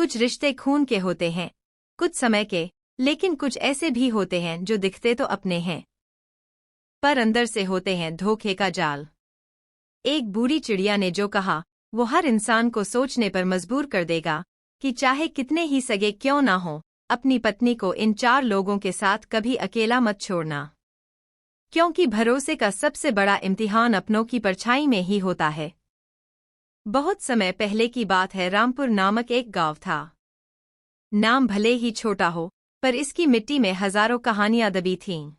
कुछ रिश्ते खून के होते हैं, कुछ समय के, लेकिन कुछ ऐसे भी होते हैं जो दिखते तो अपने हैं, पर अंदर से होते हैं धोखे का जाल। एक बूढ़ी चिड़िया ने जो कहा, वो हर इंसान को सोचने पर मजबूर कर देगा कि चाहे कितने ही सगे क्यों ना हो, अपनी पत्नी को इन 4 लोगों के साथ कभी अकेला मत छोड़ना। क्योंकि भरोसे का सबसे बड़ा इम्तिहान अपनों की परछाई में ही होता है। बहुत समय पहले की बात है, रामपुर नामक एक गांव था। नाम भले ही छोटा हो, पर इसकी मिट्टी में हजारों कहानियां दबी थीं।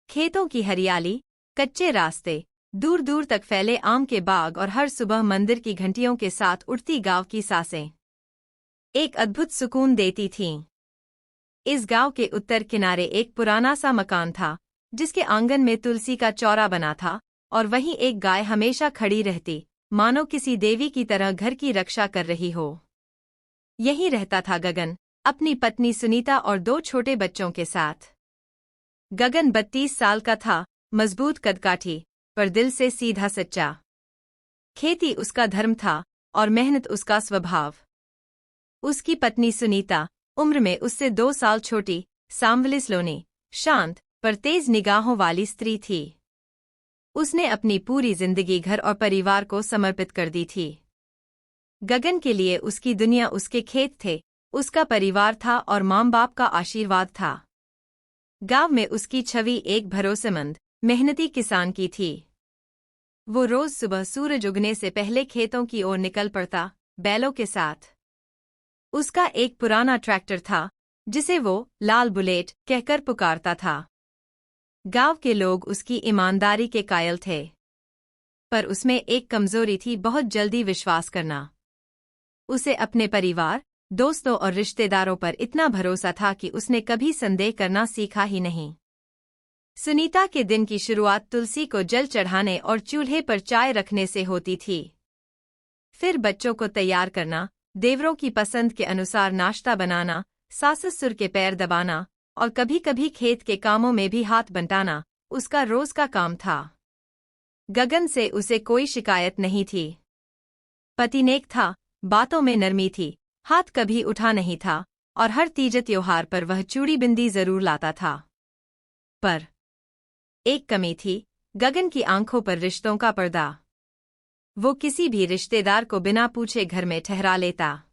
खेतों की हरियाली, कच्चे रास्ते, दूर दूर तक फैले आम के बाग और हर सुबह मंदिर की घंटियों के साथ उठती गांव की सांसें एक अद्भुत सुकून देती थीं। इस गांव के उत्तर किनारे एक पुराना सा मकान था, जिसके आंगन में तुलसी का चौरा बना था, और वहीं एक गाय हमेशा खड़ी रहती, मानो किसी देवी की तरह घर की रक्षा कर रही हो। यहीं रहता था गगन, अपनी पत्नी सुनीता और 2 छोटे बच्चों के साथ। गगन 32 साल का था, मजबूत कदकाठी, पर दिल से सीधा सच्चा। खेती उसका धर्म था और मेहनत उसका स्वभाव। उसकी पत्नी सुनीता, उम्र में उससे 2 साल छोटी, सांवली सलोनी, शांत पर तेज निगाहों वाली स्त्री थी। उसने अपनी पूरी जिंदगी घर और परिवार को समर्पित कर दी थी। गगन के लिए उसकी दुनिया उसके खेत थे, उसका परिवार था और माँ बाप का आशीर्वाद था। गांव में उसकी छवि एक भरोसेमंद, मेहनती किसान की थी। वो रोज सुबह सूरज उगने से पहले खेतों की ओर निकल पड़ता, बैलों के साथ। उसका एक पुराना ट्रैक्टर था, जिसे वो लाल बुलेट कहकर पुकारता था। गांव के लोग उसकी ईमानदारी के कायल थे, पर उसमें एक कमजोरी थी, बहुत जल्दी विश्वास करना। उसे अपने परिवार, दोस्तों और रिश्तेदारों पर इतना भरोसा था कि उसने कभी संदेह करना सीखा ही नहीं। सुनीता के दिन की शुरुआत तुलसी को जल चढ़ाने और चूल्हे पर चाय रखने से होती थी। फिर बच्चों को तैयार करना, देवरों की पसंद के अनुसार नाश्ता बनाना, सास-ससुर के पैर दबाना और कभी-कभी खेत के कामों में भी हाथ बंटाना उसका रोज का काम था। गगन से उसे कोई शिकायत नहीं थी। पति नेक था, बातों में नरमी थी, हाथ कभी उठा नहीं था, और हर तीज त्योहार पर वह चूड़ी बिंदी जरूर लाता था। पर एक कमी थी, गगन की आंखों पर रिश्तों का पर्दा। वो किसी भी रिश्तेदार को बिना पूछे घर में ठहरा लेता।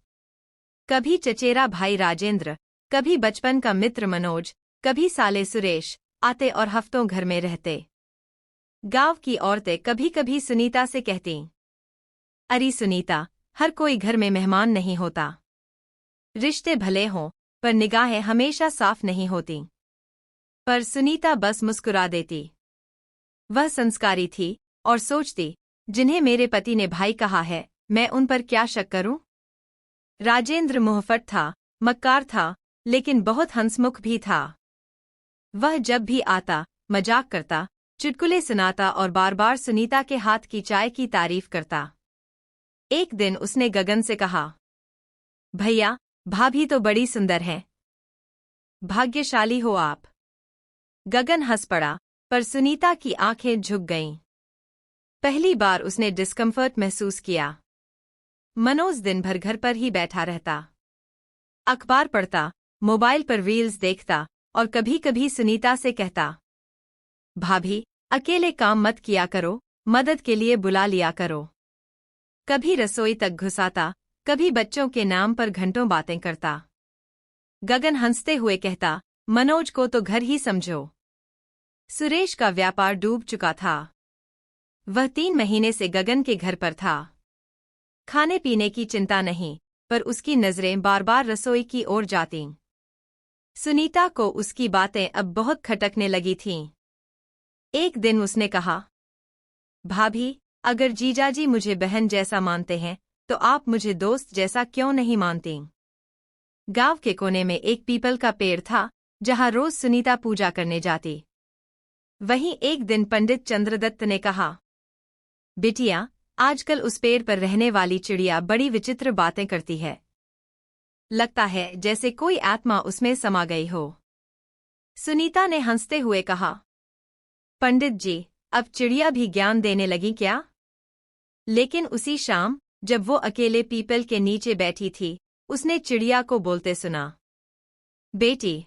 कभी चचेरा भाई राजेंद्र, कभी बचपन का मित्र मनोज, कभी साले सुरेश आते और हफ्तों घर में रहते। गांव की औरतें कभी-कभी सुनीता से कहतीं, अरे सुनीता, हर कोई घर में मेहमान नहीं होता। रिश्ते भले हों, पर निगाहें हमेशा साफ नहीं होती। पर सुनीता बस मुस्कुरा देती। वह संस्कारी थी और सोचती, जिन्हें मेरे पति ने भाई कहा है, मैं उन पर क्या शक करूं? राजेंद्र मुंहफट था, मक्कार था, लेकिन बहुत हंसमुख भी था। वह जब भी आता, मजाक करता, चुटकुले सुनाता और बार-बार सुनीता के हाथ की चाय की तारीफ करता। एक दिन उसने गगन से कहा, भैया, भाभी तो बड़ी सुंदर हैं। भाग्यशाली हो आप। गगन हंस पड़ा, पर सुनीता की आंखें झुक गईं। पहली बार उसने डिस्कम्फर्ट महसूस किया। मनोज दिन भर घर पर ही बैठा रहता, अखबार पढ़ता, मोबाइल पर रील्स देखता और कभी-कभी सुनीता से कहता, भाभी, अकेले काम मत किया करो, मदद के लिए बुला लिया करो। कभी रसोई तक घुसाता, कभी बच्चों के नाम पर घंटों बातें करता। गगन हंसते हुए कहता, मनोज को तो घर ही समझो। सुरेश का व्यापार डूब चुका था। वह 3 महीने से गगन के घर पर था। खाने पीने की चिंता नहीं, पर उसकी नजरें बार-बार रसोई की ओर जातीं। सुनीता को उसकी बातें अब बहुत खटकने लगी थीं। एक दिन उसने कहा, भाभी, अगर जीजाजी मुझे बहन जैसा मानते हैं, तो आप मुझे दोस्त जैसा क्यों नहीं मानती? गांव के कोने में एक पीपल का पेड़ था, जहां रोज सुनीता पूजा करने जाती। वहीं एक दिन पंडित चंद्रदत्त ने कहा, बिटिया, आजकल उस पेड़ पर रहने वाली चिड़िया बड़ी विचित्र बातें करती है। लगता है जैसे कोई आत्मा उसमें समा गई हो। सुनीता ने हंसते हुए कहा, पंडित जी, अब चिड़िया भी ज्ञान देने लगी क्या? लेकिन उसी शाम, जब वो अकेले पीपल के नीचे बैठी थी, उसने चिड़िया को बोलते सुना, बेटी,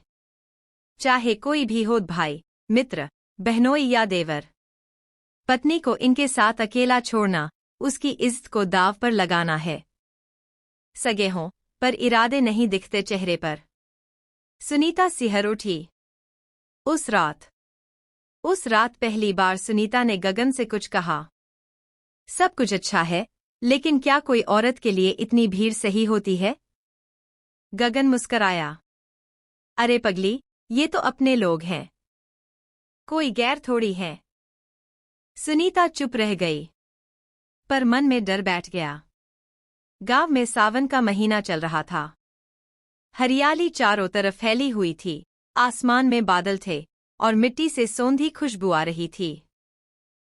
चाहे कोई भी हो, भाई, मित्र, बहनोई या देवर, पत्नी को इनके साथ अकेला छोड़ना उसकी इज्जत को दाव पर लगाना है। सगे हों पर इरादे नहीं दिखते चेहरे पर। सुनीता सिहर उठी। उस रात पहली बार सुनीता ने गगन से कुछ कहा। सब कुछ अच्छा है, लेकिन क्या कोई औरत के लिए इतनी भीड़ सही होती है? गगन मुस्कराया। अरे पगली, ये तो अपने लोग हैं, कोई गैर थोड़ी है। सुनीता चुप रह गई, पर मन में डर बैठ गया। गांव में सावन का महीना चल रहा था। हरियाली चारों तरफ फैली हुई थी, आसमान में बादल थे और मिट्टी से सौंधी खुशबू आ रही थी।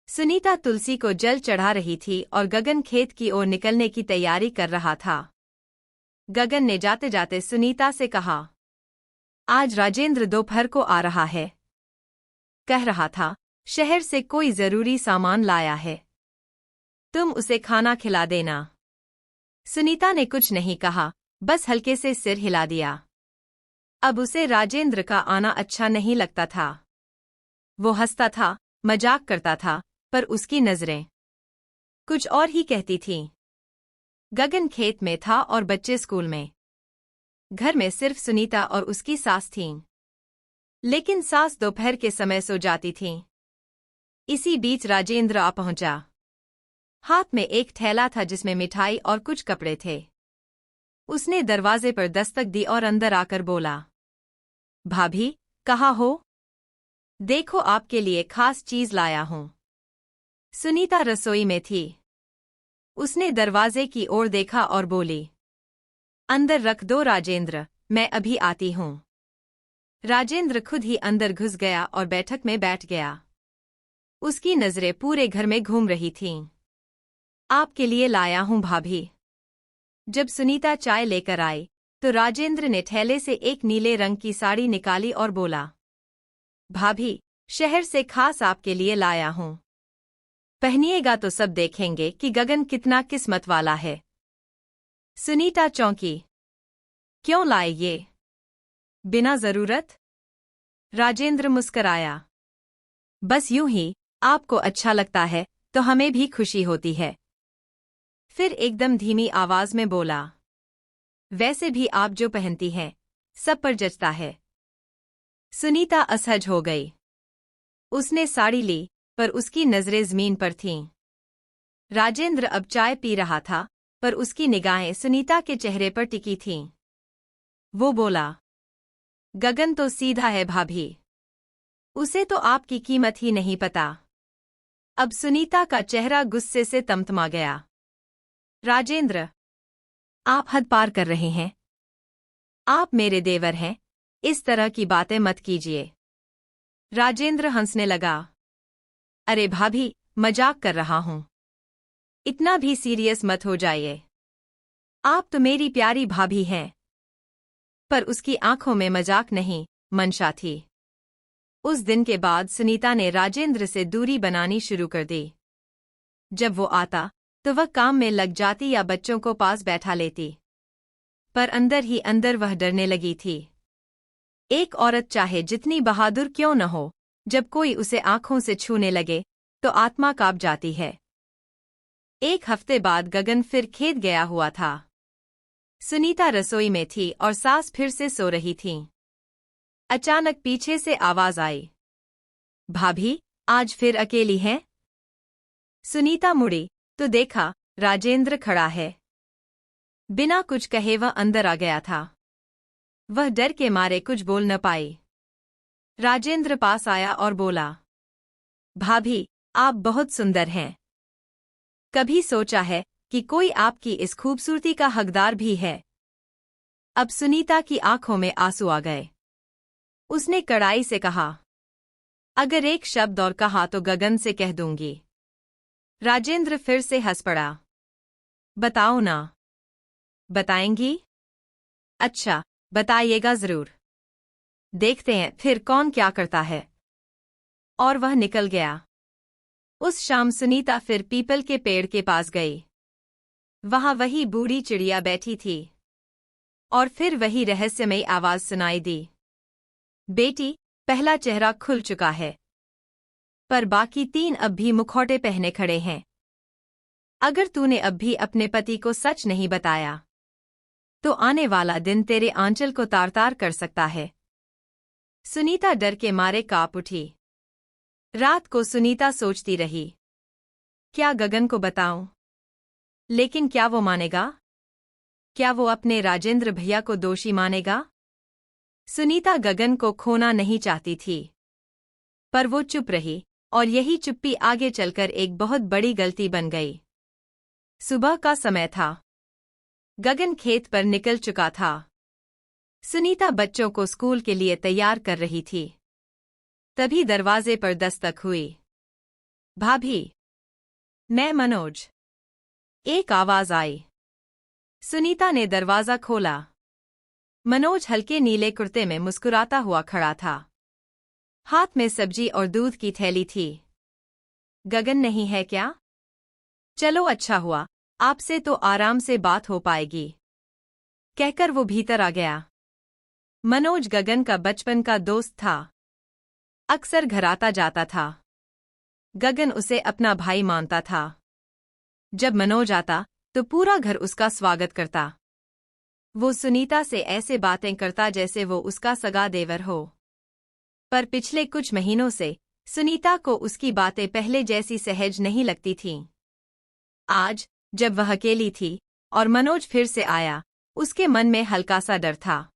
सुनीता तुलसी को जल चढ़ा रही थी और गगन खेत की ओर निकलने की तैयारी कर रहा था। गगन ने जाते जाते सुनीता से कहा, आज राजेंद्र दोपहर को आ रहा है। कह रहा था शहर से कोई जरूरी सामान लाया है, तुम उसे खाना खिला देना। सुनीता ने कुछ नहीं कहा, बस हल्के से सिर हिला दिया। अब उसे राजेंद्र का आना अच्छा नहीं लगता था। वो हंसता था, मजाक करता था, पर उसकी नजरें कुछ और ही कहती थीं। गगन खेत में था और बच्चे स्कूल में। घर में सिर्फ सुनीता और उसकी सास थीं। लेकिन सास दोपहर के समय सो जाती थीं। इसी बीच राजेंद्र आ पहुंचा। हाथ में एक थैला था जिसमें मिठाई और कुछ कपड़े थे। उसने दरवाजे पर दस्तक दी और अंदर आकर बोला, भाभी, कहाँ हो? देखो, आपके लिए खास चीज लाया हूं। सुनीता रसोई में थी। उसने दरवाजे की ओर देखा और बोली, अंदर रख दो राजेंद्र, मैं अभी आती हूं। राजेंद्र खुद ही अंदर घुस गया और बैठक में बैठ गया। उसकी नजरें पूरे घर में घूम रही थीं। आपके लिए लाया हूं भाभी। जब सुनीता चाय लेकर आई तो राजेंद्र ने थैले से एक नीले रंग की साड़ी निकाली और बोला, भाभी, शहर से खास आपके लिए लाया हूं। पहनिएगा तो सब देखेंगे कि गगन कितना किस्मत वाला है। सुनीता चौंकी। क्यों लाए ये? बिना जरूरत? राजेंद्र मुस्कराया। बस यूं ही, आपको अच्छा लगता है तो हमें भी खुशी होती है। फिर एकदम धीमी आवाज में बोला, वैसे भी आप जो पहनती हैं, सब पर जचता है। सुनीता असहज हो गई। उसने साड़ी ली, पर उसकी नजरें जमीन पर थीं। राजेंद्र अब चाय पी रहा था, पर उसकी निगाहें सुनीता के चेहरे पर टिकी थीं। वो बोला, गगन तो सीधा है भाभी, उसे तो आपकी कीमत ही नहीं पता। अब सुनीता का चेहरा गुस्से से तमतमा गया। राजेंद्र, आप हद पार कर रहे हैं। आप मेरे देवर हैं, इस तरह की बातें मत कीजिए। राजेंद्र हंसने लगा। अरे भाभी, मजाक कर रहा हूं, इतना भी सीरियस मत हो जाइए। आप तो मेरी प्यारी भाभी हैं। पर उसकी आंखों में मजाक नहीं, मंशा थी। उस दिन के बाद सुनीता ने राजेंद्र से दूरी बनानी शुरू कर दी। जब वो आता तो वह काम में लग जाती या बच्चों को पास बैठा लेती, पर अंदर ही अंदर वह डरने लगी थी। एक औरत चाहे जितनी बहादुर क्यों न हो, जब कोई उसे आंखों से छूने लगे तो आत्मा कांप जाती है। एक हफ्ते बाद गगन फिर खेत गया हुआ था। सुनीता रसोई में थी और सास फिर से सो रही थीं। अचानक पीछे से आवाज आई, भाभी, आज फिर अकेली हैं? सुनीता मुड़ी तो देखा राजेंद्र खड़ा है। बिना कुछ कहे वह अंदर आ गया था। वह डर के मारे कुछ बोल न पाई। राजेंद्र पास आया और बोला, भाभी, आप बहुत सुंदर हैं। कभी सोचा है कि कोई आपकी इस खूबसूरती का हकदार भी है? अब सुनीता की आंखों में आंसू आ गए। उसने कड़ाई से कहा, अगर एक शब्द और कहा तो गगन से कह दूंगी। राजेंद्र फिर से हंस पड़ा। बताओ ना। बताएंगी? अच्छा, बताइएगा जरूर। देखते हैं फिर कौन क्या करता है। और वह निकल गया। उस शाम सुनीता फिर पीपल के पेड़ के पास गई। वहां वही बूढ़ी चिड़िया बैठी थी। और फिर वही रहस्यमयी आवाज सुनाई दी। बेटी, पहला चेहरा खुल चुका है, पर बाकी 3 अब भी मुखौटे पहने खड़े हैं। अगर तूने अब भी अपने पति को सच नहीं बताया, तो आने वाला दिन तेरे आंचल को तार-तार कर सकता है। सुनीता डर के मारे कांप उठी। रात को सुनीता सोचती रही, क्या गगन को बताऊं? लेकिन क्या वो मानेगा? क्या वो अपने राजेंद्र भैया को दोषी मानेगा? सुनीता गगन को खोना नहीं चाहती थी, पर वो चुप रही, और यही चुप्पी आगे चलकर एक बहुत बड़ी गलती बन गई। सुबह का समय था। गगन खेत पर निकल चुका था। सुनीता बच्चों को स्कूल के लिए तैयार कर रही थी। तभी दरवाजे पर दस्तक हुई। भाभी, मैं मनोज। एक आवाज आई। सुनीता ने दरवाजा खोला। मनोज हल्के नीले कुर्ते में मुस्कुराता हुआ खड़ा था। हाथ में सब्जी और दूध की थैली थी। गगन नहीं है क्या? चलो अच्छा हुआ, आपसे तो आराम से बात हो पाएगी, कहकर वो भीतर आ गया। मनोज गगन का बचपन का दोस्त था। अक्सर घर आता जाता था। गगन उसे अपना भाई मानता था। जब मनोज आता तो पूरा घर उसका स्वागत करता। वो सुनीता से ऐसे बातें करता जैसे वो उसका सगा देवर हो। पर पिछले कुछ महीनों से सुनीता को उसकी बातें पहले जैसी सहज नहीं लगती थीं। आज, जब वह अकेली थी और मनोज फिर से आया, उसके मन में हल्का सा डर था।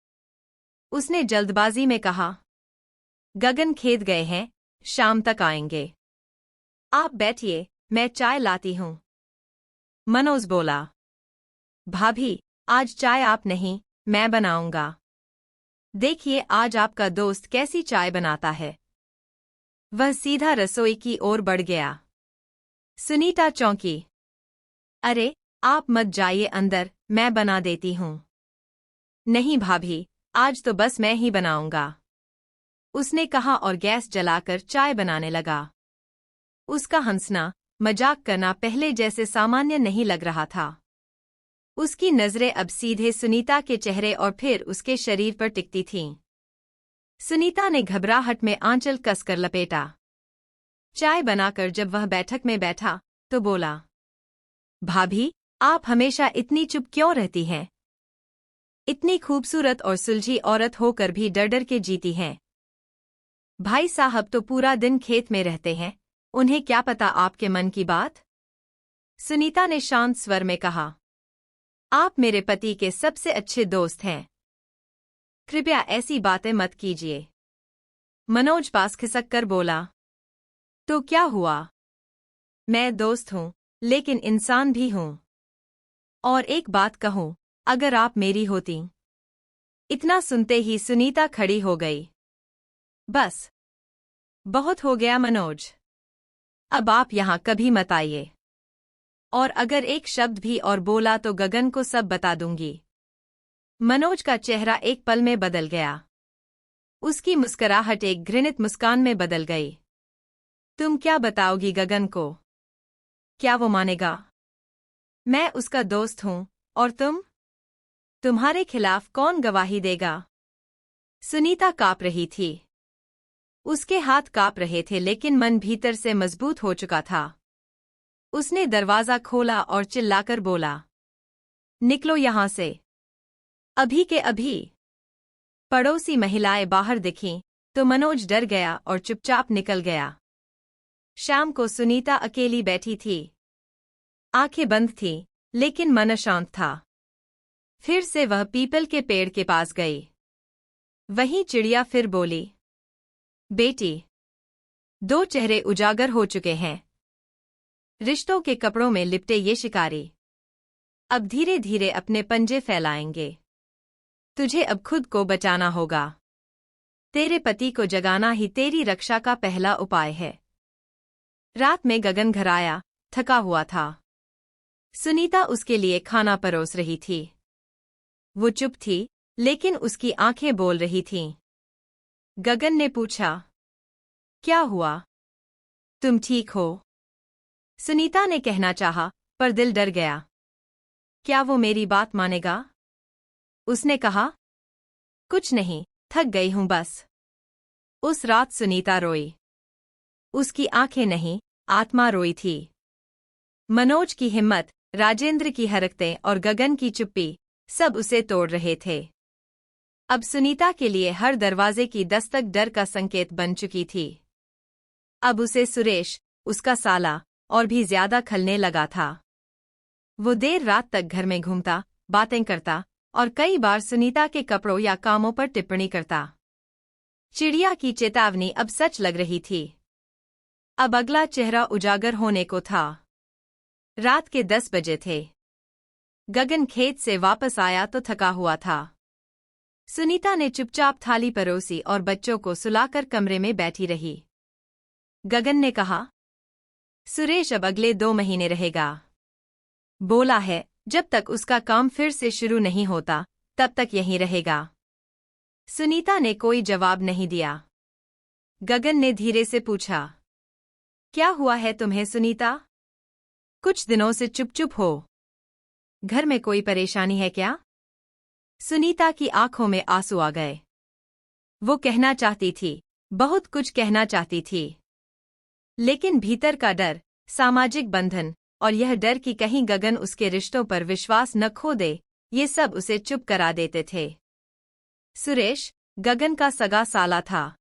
उसने जल्दबाजी में कहा, गगन खेत गए हैं, शाम तक आएंगे। आप बैठिए, मैं चाय लाती हूं। मनोज बोला। भाभी, आज चाय आप नहीं, मैं बनाऊंगा। देखिए आज आपका दोस्त कैसी चाय बनाता है। वह सीधा रसोई की ओर बढ़ गया। सुनीता चौंकी। अरे, आप मत जाइए अंदर, मैं बना देती हूं। नहीं भाभी, आज तो बस मैं ही बनाऊंगा, उसने कहा और गैस जलाकर चाय बनाने लगा। उसका हंसना, मजाक करना पहले जैसे सामान्य नहीं लग रहा था। उसकी नजरें अब सीधे सुनीता के चेहरे और फिर उसके शरीर पर टिकती थीं। सुनीता ने घबराहट में आंचल कसकर लपेटा। चाय बनाकर जब वह बैठक में बैठा, तो बोला, भाभी, आप हमेशा इतनी चुप क्यों रहती हैं? इतनी खूबसूरत और सुलझी औरत होकर भी डर डर के जीती हैं। भाई साहब तो पूरा दिन खेत में रहते हैं, उन्हें क्या पता आपके मन की बात? सुनीता ने शांत स्वर में कहा, आप मेरे पति के सबसे अच्छे दोस्त हैं। कृपया ऐसी बातें मत कीजिए। मनोज पास खिसक कर बोला। तो क्या हुआ? मैं दोस्त हूं, लेकिन इंसान भी हूं। और एक बात कहूं, अगर आप मेरी होती। इतना सुनते ही सुनीता खड़ी हो गई। बस, बहुत हो गया मनोज। अब आप यहां कभी मत आइए। और अगर एक शब्द भी और बोला तो गगन को सब बता दूंगी। मनोज का चेहरा एक पल में बदल गया। उसकी मुस्कुराहट एक घृणित मुस्कान में बदल गई। तुम क्या बताओगी गगन को? क्या वो मानेगा? मैं उसका दोस्त हूं, और तुम? तुम्हारे खिलाफ कौन गवाही देगा? सुनीता कांप रही थी। उसके हाथ कांप रहे थे लेकिन मन भीतर से मजबूत हो चुका था। उसने दरवाजा खोला और चिल्लाकर बोला, निकलो यहां से, अभी के अभी। पड़ोसी महिलाएं बाहर दिखीं तो मनोज डर गया और चुपचाप निकल गया। शाम को सुनीता अकेली बैठी थी। आंखें बंद थीं, लेकिन मन शांत था। फिर से वह पीपल के पेड़ के पास गई। वहीं चिड़िया फिर बोली, बेटी, 2 चेहरे उजागर हो चुके हैं। रिश्तों के कपड़ों में लिपटे ये शिकारी अब धीरे धीरे अपने पंजे फैलाएंगे। तुझे अब खुद को बचाना होगा। तेरे पति को जगाना ही तेरी रक्षा का पहला उपाय है। रात में गगन घर आया, थका हुआ था। सुनीता उसके लिए खाना परोस रही थी। वो चुप थी, लेकिन उसकी आंखें बोल रही थीं। गगन ने पूछा, क्या हुआ? तुम ठीक हो? सुनीता ने कहना चाहा, पर दिल डर गया। क्या वो मेरी बात मानेगा? उसने कहा, कुछ नहीं, थक गई हूं बस। उस रात सुनीता रोई। उसकी आंखें नहीं, आत्मा रोई थी। मनोज की हिम्मत, राजेंद्र की हरकतें और गगन की चुप्पी सब उसे तोड़ रहे थे। अब सुनीता के लिए हर दरवाजे की दस्तक डर का संकेत बन चुकी थी। अब उसे सुरेश, उसका साला, और भी ज्यादा खलने लगा था। वो देर रात तक घर में घूमता, बातें करता और कई बार सुनीता के कपड़ों या कामों पर टिप्पणी करता। चिड़िया की चेतावनी अब सच लग रही थी। अब अगला चेहरा उजागर होने को था। रात के 10 बजे थे। गगन खेत से वापस आया तो थका हुआ था। सुनीता ने चुपचाप थाली परोसी और बच्चों को सुलाकर कमरे में बैठी रही। गगन ने कहा, सुरेश अब अगले 2 महीने रहेगा। बोला है, जब तक उसका काम फिर से शुरू नहीं होता, तब तक यहीं रहेगा। सुनीता ने कोई जवाब नहीं दिया। गगन ने धीरे से पूछा, क्या हुआ है तुम्हें सुनीता? कुछ दिनों से चुप-चुप हो। घर में कोई परेशानी है क्या? सुनीता की आंखों में आंसू आ गए। वो कहना चाहती थी, बहुत कुछ कहना चाहती थी। लेकिन भीतर का डर, सामाजिक बंधन और यह डर कि कहीं गगन उसके रिश्तों पर विश्वास न खो दे, ये सब उसे चुप करा देते थे। सुरेश, गगन का सगा साला था।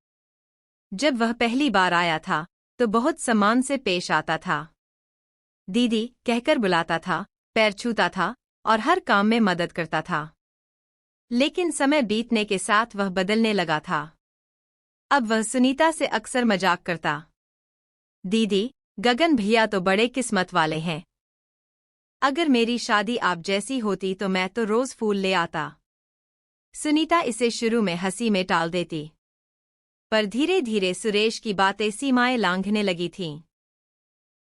जब वह पहली बार आया था, तो बहुत सम्मान से पेश आता था। दीदी कहकर बुलाता था, पैर छूता था और हर काम में मदद करता था। लेकिन समय बीतने के साथ वह बदलने लगा था। अब वह सुनीता से अक्सर मजाक करता। दीदी, गगन भैया तो बड़े किस्मत वाले हैं। अगर मेरी शादी आप जैसी होती तो मैं तो रोज फूल ले आता। सुनीता इसे शुरू में हंसी में टाल देती। पर धीरे धीरे सुरेश की बातें सीमाएं लांघने लगी थीं।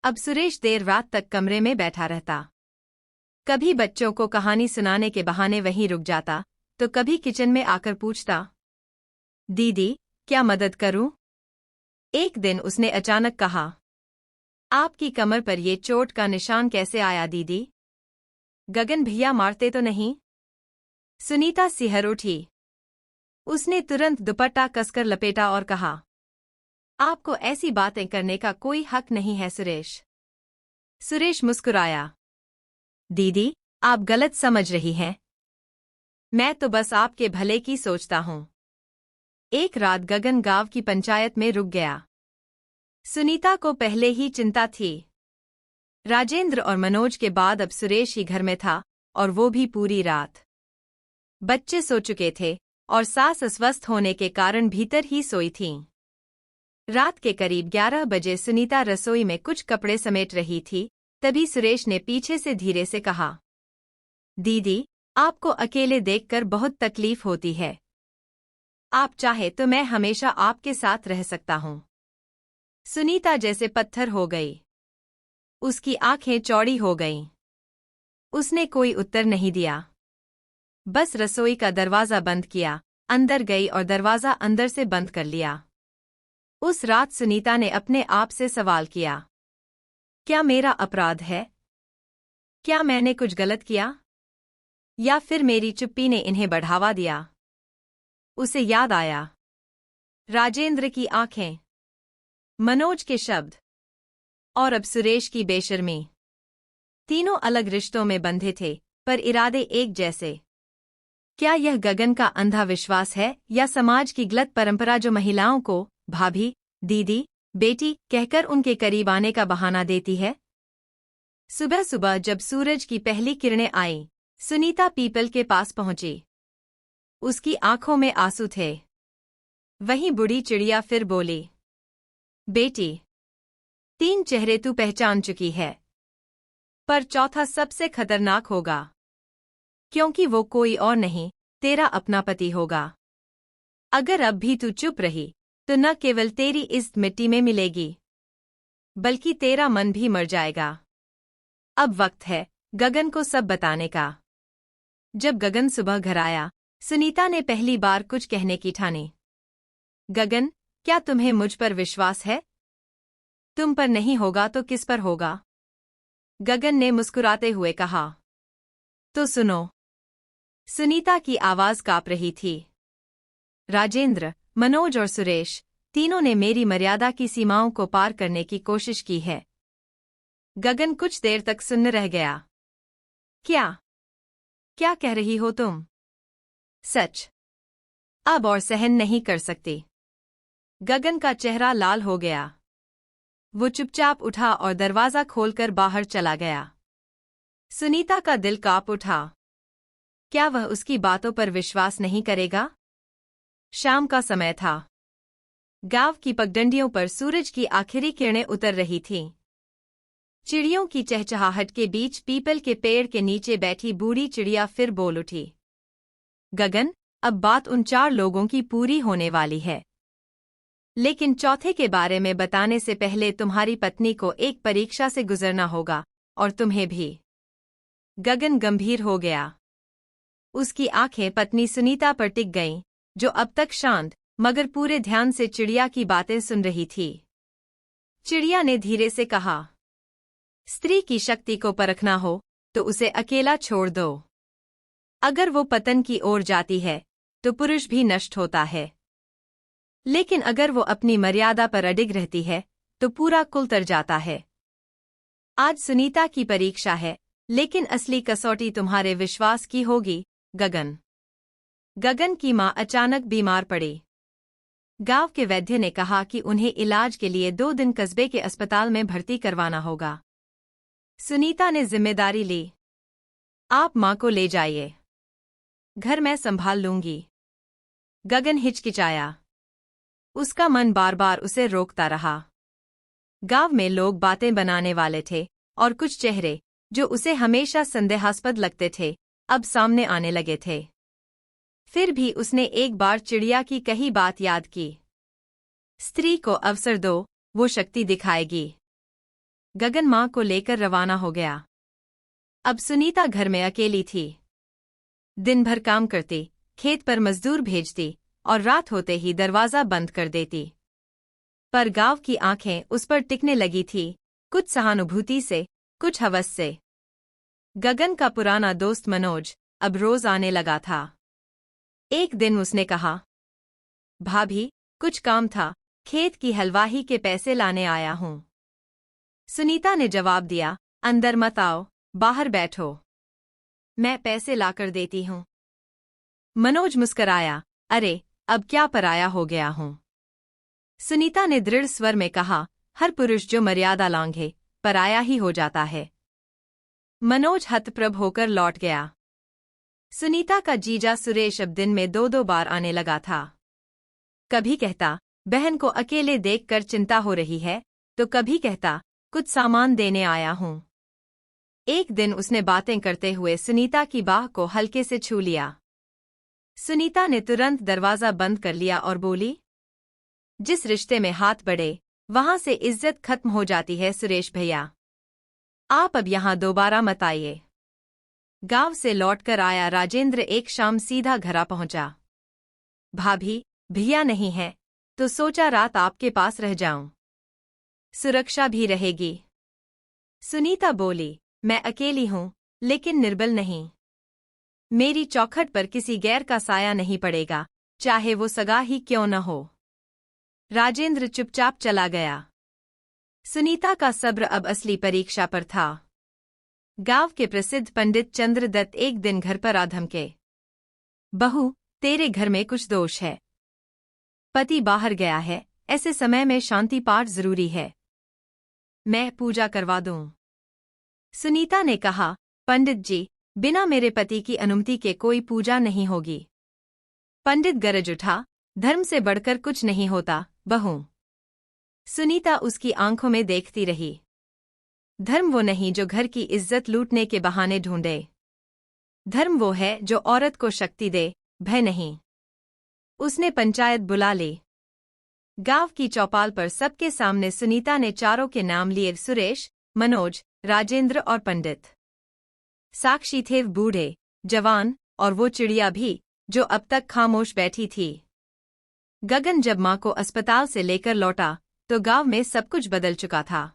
अब सुरेश देर रात तक कमरे में बैठा रहता। कभी बच्चों को कहानी सुनाने के बहाने वहीं रुक जाता, तो कभी किचन में आकर पूछता, दीदी, क्या मदद करूं? एक दिन उसने अचानक कहा, आपकी कमर पर ये चोट का निशान कैसे आया दीदी? गगन भैया मारते तो नहीं? सुनीता सिहर उठी। उसने तुरंत दुपट्टा कसकर लपेटा और कहा, आपको ऐसी बातें करने का कोई हक नहीं है सुरेश। सुरेश मुस्कुराया। दीदी, आप गलत समझ रही हैं। मैं तो बस आपके भले की सोचता हूं। एक रात गगन गांव की पंचायत में रुक गया। सुनीता को पहले ही चिंता थी। राजेंद्र और मनोज के बाद अब सुरेश ही घर में था, और वो भी पूरी रात। बच्चे सो चुके थे और सास अस्वस्थ होने के कारण भीतर ही सोई थीं। रात के करीब 11 बजे सुनीता रसोई में कुछ कपड़े समेट रही थी, तभी सुरेश ने पीछे से धीरे से कहा, दीदी, आपको अकेले देखकर बहुत तकलीफ होती है। आप चाहे तो मैं हमेशा आपके साथ रह सकता हूं। सुनीता जैसे पत्थर हो गई। उसकी आंखें चौड़ी हो गईं। उसने कोई उत्तर नहीं दिया। बस रसोई का दरवाजा बंद किया, अंदर गई और दरवाजा अंदर से बंद कर लिया। उस रात सुनीता ने अपने आप से सवाल किया, क्या मेरा अपराध है? क्या मैंने कुछ गलत किया? या फिर मेरी चुप्पी ने इन्हें बढ़ावा दिया? उसे याद आया, राजेंद्र की आंखें, मनोज के शब्द और अब सुरेश की बेशर्मी। तीनों अलग रिश्तों में बंधे थे, पर इरादे एक जैसे। क्या यह गगन का अंधा विश्वास है या समाज की गलत परंपरा जो महिलाओं को भाभी, दीदी, बेटी कहकर उनके करीब आने का बहाना देती है? सुबह सुबह जब सूरज की पहली किरणें आईं, सुनीता पीपल के पास पहुंची। उसकी आंखों में आंसू थे। वहीं बूढ़ी चिड़िया फिर बोली, बेटी, 3 चेहरे तू पहचान चुकी है, पर चौथा सबसे खतरनाक होगा, क्योंकि वो कोई और नहीं, तेरा अपना पति होगा। अगर अब भी तू चुप रही, तो न केवल तेरी इज्जत मिट्टी में मिलेगी, बल्कि तेरा मन भी मर जाएगा। अब वक्त है गगन को सब बताने का। जब गगन सुबह घर आया, सुनीता ने पहली बार कुछ कहने की ठानी। गगन, क्या तुम्हें मुझ पर विश्वास है? तुम पर नहीं होगा तो किस पर होगा? गगन ने मुस्कुराते हुए कहा, तो सुनो। सुनीता की आवाज कांप रही थी। राजेंद्र, मनोज और सुरेश, तीनों ने मेरी मर्यादा की सीमाओं को पार करने की कोशिश की है। गगन कुछ देर तक सुन्न रह गया। क्या क्या कह रही हो तुम? सच। अब और सहन नहीं कर सकती। गगन का चेहरा लाल हो गया। वो चुपचाप उठा और दरवाजा खोलकर बाहर चला गया। सुनीता का दिल कांप उठा। क्या वह उसकी बातों पर विश्वास नहीं करेगा? शाम का समय था। गांव की पगडंडियों पर सूरज की आखिरी किरणें उतर रही थीं। चिड़ियों की चहचहाहट के बीच पीपल के पेड़ के नीचे बैठी बूढ़ी चिड़िया फिर बोल उठी। गगन, अब बात उन 4 लोगों की पूरी होने वाली है। लेकिन चौथे के बारे में बताने से पहले तुम्हारी पत्नी को एक परीक्षा से गुजरना होगा, और तुम्हें भी। गगन गंभीर हो गया। उसकी आंखें पत्नी सुनीता पर टिक गईं, जो अब तक शांत मगर पूरे ध्यान से चिड़िया की बातें सुन रही थी। चिड़िया ने धीरे से कहा, स्त्री की शक्ति को परखना हो तो उसे अकेला छोड़ दो। अगर वो पतन की ओर जाती है तो पुरुष भी नष्ट होता है, लेकिन अगर वो अपनी मर्यादा पर अडिग रहती है तो पूरा कुल तर जाता है। आज सुनीता की परीक्षा है, लेकिन असली कसौटी तुम्हारे विश्वास की होगी, गगन। गगन की मां अचानक बीमार पड़ी। गांव के वैद्य ने कहा कि उन्हें इलाज के लिए 2 दिन कस्बे के अस्पताल में भर्ती करवाना होगा। सुनीता ने जिम्मेदारी ली। आप मां को ले जाइए, घर मैं संभाल लूंगी। गगन हिचकिचाया। उसका मन बार बार उसे रोकता रहा। गांव में लोग बातें बनाने वाले थे, और कुछ चेहरे जो उसे हमेशा संदेहास्पद लगते थे अब सामने आने लगे थे। फिर भी उसने एक बार चिड़िया की कही बात याद की। स्त्री को अवसर दो, वो शक्ति दिखाएगी। गगन मां को लेकर रवाना हो गया। अब सुनीता घर में अकेली थी। दिन भर काम करती, खेत पर मजदूर भेजती और रात होते ही दरवाजा बंद कर देती। पर गांव की आंखें उस पर टिकने लगी थी, कुछ सहानुभूति से, कुछ हवस से। गगन का पुराना दोस्त मनोज अब रोज आने लगा था। एक दिन उसने कहा, भाभी, कुछ काम था, खेत की हलवाही के पैसे लाने आया हूं। सुनीता ने जवाब दिया, अंदर मत आओ, बाहर बैठो, मैं पैसे लाकर देती हूं। मनोज मुस्कराया, अरे, अब क्या पराया हो गया हूं। सुनीता ने दृढ़ स्वर में कहा, हर पुरुष जो मर्यादा लांघे पराया ही हो जाता है। मनोज हतप्रभ होकर लौट गया। सुनीता का जीजा सुरेश अब दिन में 2-2 बार आने लगा था। कभी कहता, बहन को अकेले देखकर चिंता हो रही है, तो कभी कहता, कुछ सामान देने आया हूं। एक दिन उसने बातें करते हुए सुनीता की बाह को हल्के से छू लिया। सुनीता ने तुरंत दरवाजा बंद कर लिया और बोली, जिस रिश्ते में हाथ बढ़े वहां से इज्जत खत्म हो जाती है सुरेश भैया। आप अब यहां दोबारा मत आइए। गांव से लौटकर आया राजेंद्र एक शाम सीधा घर पहुंचा। भाभी, भैया नहीं है तो सोचा रात आपके पास रह जाऊं, सुरक्षा भी रहेगी। सुनीता बोली, मैं अकेली हूं, लेकिन निर्बल नहीं। मेरी चौखट पर किसी गैर का साया नहीं पड़ेगा, चाहे वो सगा ही क्यों न हो। राजेंद्र चुपचाप चला गया। सुनीता का सब्र अब असली परीक्षा पर था। गांव के प्रसिद्ध पंडित चंद्रदत्त एक दिन घर पर आ धमके, बहू, तेरे घर में कुछ दोष है। पति बाहर गया है, ऐसे समय में शांति पाठ जरूरी है। मैं पूजा करवा दूं? सुनीता ने कहा, पंडित जी, बिना मेरे पति की अनुमति के कोई पूजा नहीं होगी। पंडित गरज उठा, धर्म से बढ़कर कुछ नहीं होता, बहू। सुनीता उसकी आंखों में देखती रही। धर्म वो नहीं जो घर की इज्जत लूटने के बहाने ढूंढे। धर्म वो है जो औरत को शक्ति दे, भय नहीं। उसने पंचायत बुला ली। गांव की चौपाल पर सबके सामने सुनीता ने चारों के नाम लिए, सुरेश, मनोज, राजेंद्र और पंडित। साक्षी थे बूढ़े, जवान और वो चिड़िया भी जो अब तक खामोश बैठी थी। गगन जब मां को अस्पताल से लेकर लौटा तो गांव में सब कुछ बदल चुका था।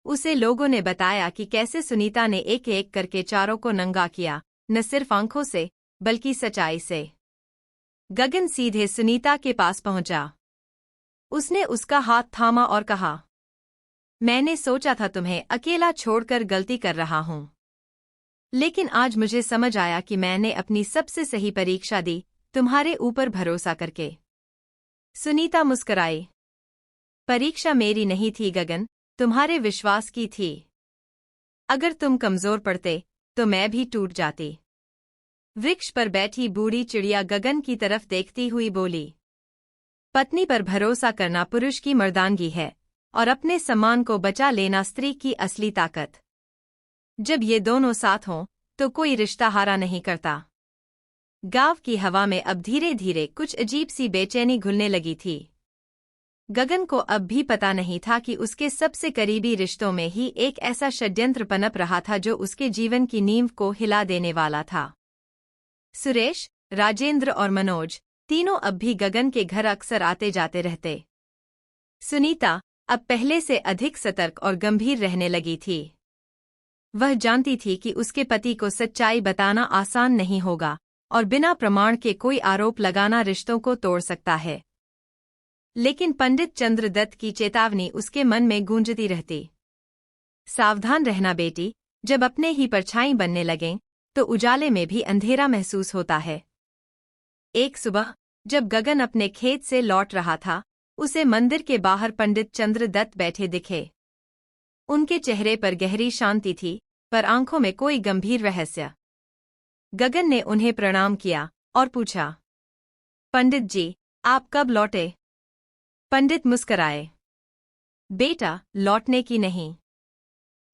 उसे लोगों ने बताया कि कैसे सुनीता ने एक एक करके चारों को नंगा किया, न सिर्फ आंखों से बल्कि सच्चाई से। गगन सीधे सुनीता के पास पहुंचा। उसने उसका हाथ थामा और कहा, मैंने सोचा था तुम्हें अकेला छोड़कर गलती कर रहा हूं, लेकिन आज मुझे समझ आया कि मैंने अपनी सबसे सही परीक्षा दी, तुम्हारे ऊपर भरोसा करके। सुनीता मुस्कुराई। परीक्षा मेरी नहीं थी गगन, तुम्हारे विश्वास की थी। अगर तुम कमजोर पड़ते तो मैं भी टूट जाती। वृक्ष पर बैठी बूढ़ी चिड़िया गगन की तरफ देखती हुई बोली, पत्नी पर भरोसा करना पुरुष की मर्दानगी है और अपने सम्मान को बचा लेना स्त्री की असली ताकत। जब ये दोनों साथ हों तो कोई रिश्ता हारा नहीं करता। गांव की हवा में अब धीरे धीरे कुछ अजीब सी बेचैनी घुलने लगी थी। गगन को अब भी पता नहीं था कि उसके सबसे करीबी रिश्तों में ही एक ऐसा षड्यंत्र पनप रहा था जो उसके जीवन की नींव को हिला देने वाला था। सुरेश, राजेंद्र और मनोज तीनों अब भी गगन के घर अक्सर आते जाते रहते। सुनीता अब पहले से अधिक सतर्क और गंभीर रहने लगी थी। वह जानती थी कि उसके पति को सच्चाई बताना आसान नहीं होगा और बिना प्रमाण के कोई आरोप लगाना रिश्तों को तोड़ सकता है। लेकिन पंडित चंद्रदत्त की चेतावनी उसके मन में गूंजती रहती। सावधान रहना बेटी, जब अपने ही परछाई बनने लगें तो उजाले में भी अंधेरा महसूस होता है। एक सुबह जब गगन अपने खेत से लौट रहा था, उसे मंदिर के बाहर पंडित चंद्रदत्त बैठे दिखे। उनके चेहरे पर गहरी शांति थी, पर आंखों में कोई गंभीर रहस्य। गगन ने उन्हें प्रणाम किया और पूछा, पंडित जी, आप कब लौटे? पंडित मुस्कराए। बेटा, लौटने की नहीं,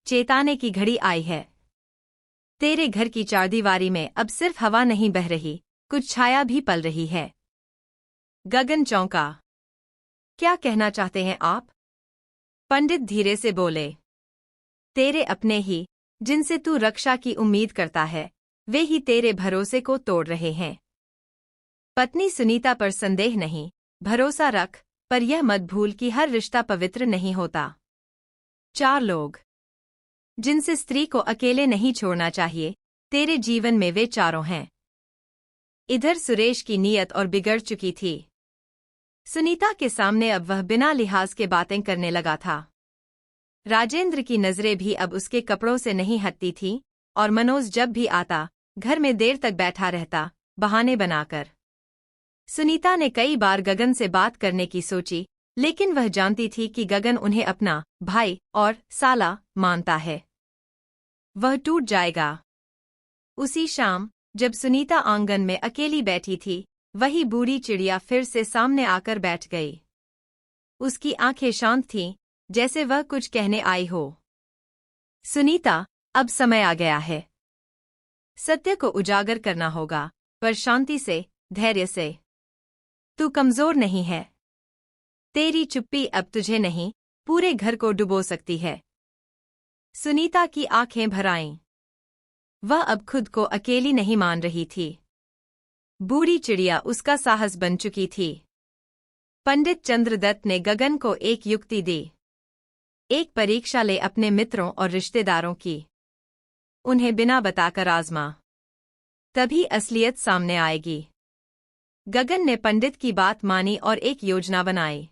चेताने की घड़ी आई है। तेरे घर की चारदीवारी में अब सिर्फ हवा नहीं बह रही, कुछ छाया भी पल रही है। गगन चौंका। क्या कहना चाहते हैं आप? पंडित धीरे से बोले, तेरे अपने ही, जिनसे तू रक्षा की उम्मीद करता है, वे ही तेरे भरोसे को तोड़ रहे हैं। पत्नी सुनीता पर संदेह नहीं, भरोसा रख, पर यह मत भूल कि हर रिश्ता पवित्र नहीं होता। 4 लोग जिनसे स्त्री को अकेले नहीं छोड़ना चाहिए, तेरे जीवन में वे चारों हैं। इधर सुरेश की नीयत और बिगड़ चुकी थी। सुनीता के सामने अब वह बिना लिहाज के बातें करने लगा था। राजेंद्र की नजरें भी अब उसके कपड़ों से नहीं हटती थीं, और मनोज जब भी आता, घर में देर तक बैठा रहता, बहाने बनाकर। सुनीता ने कई बार गगन से बात करने की सोची, लेकिन वह जानती थी कि गगन उन्हें अपना भाई और साला मानता है। वह टूट जाएगा। उसी शाम जब सुनीता आंगन में अकेली बैठी थी, वही बूढ़ी चिड़िया फिर से सामने आकर बैठ गई। उसकी आंखें शांत थीं, जैसे वह कुछ कहने आई हो। सुनीता, अब समय आ गया है। सत्य को उजागर करना होगा, पर शांति से, धैर्य से। तू कमजोर नहीं है। तेरी चुप्पी अब तुझे नहीं, पूरे घर को डुबो सकती है। सुनीता की आंखें भर आईं। वह अब खुद को अकेली नहीं मान रही थी। बूढ़ी चिड़िया उसका साहस बन चुकी थी। पंडित चंद्रदत्त ने गगन को एक युक्ति दी। एक परीक्षा ले अपने मित्रों और रिश्तेदारों की। उन्हें बिना बताकर आजमा, तभी असलियत सामने आएगी। गगन ने पंडित की बात मानी और एक योजना बनाई।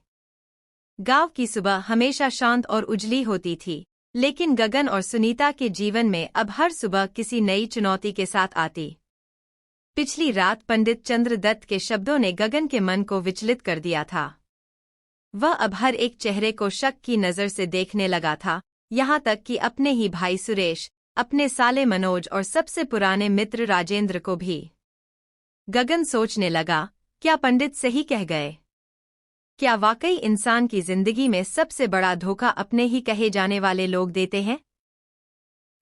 गांव की सुबह हमेशा शांत और उजली होती थी, लेकिन गगन और सुनीता के जीवन में अब हर सुबह किसी नई चुनौती के साथ आती। पिछली रात पंडित चंद्रदत्त के शब्दों ने गगन के मन को विचलित कर दिया था। वह अब हर एक चेहरे को शक की नजर से देखने लगा था, यहाँ तक कि अपने ही भाई सुरेश, अपने साले मनोज और सबसे पुराने मित्र राजेंद्र को भी। गगन सोचने लगा, क्या पंडित सही कह गए? क्या वाकई इंसान की जिंदगी में सबसे बड़ा धोखा अपने ही कहे जाने वाले लोग देते हैं?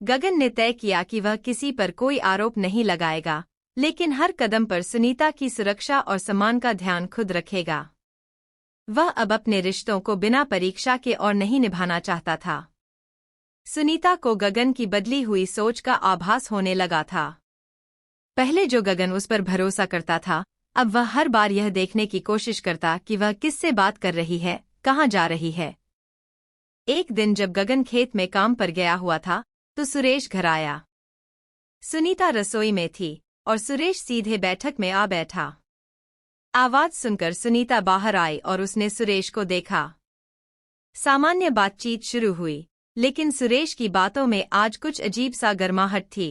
गगन ने तय किया कि वह किसी पर कोई आरोप नहीं लगाएगा, लेकिन हर कदम पर सुनीता की सुरक्षा और सम्मान का ध्यान खुद रखेगा। वह अब अपने रिश्तों को बिना परीक्षा के और नहीं निभाना चाहता था। सुनीता को गगन की बदली हुई सोच का आभास होने लगा था। पहले जो गगन उस पर भरोसा करता था, अब वह हर बार यह देखने की कोशिश करता कि वह किससे बात कर रही है, कहाँ जा रही है। एक दिन जब गगन खेत में काम पर गया हुआ था, तो सुरेश घर आया। सुनीता रसोई में थी, और सुरेश सीधे बैठक में आ बैठा। आवाज सुनकर सुनीता बाहर आई और उसने सुरेश को देखा। सामान्य बातचीत शुरू हुई, लेकिन सुरेश की बातों में आज कुछ अजीब सा गर्माहट थी।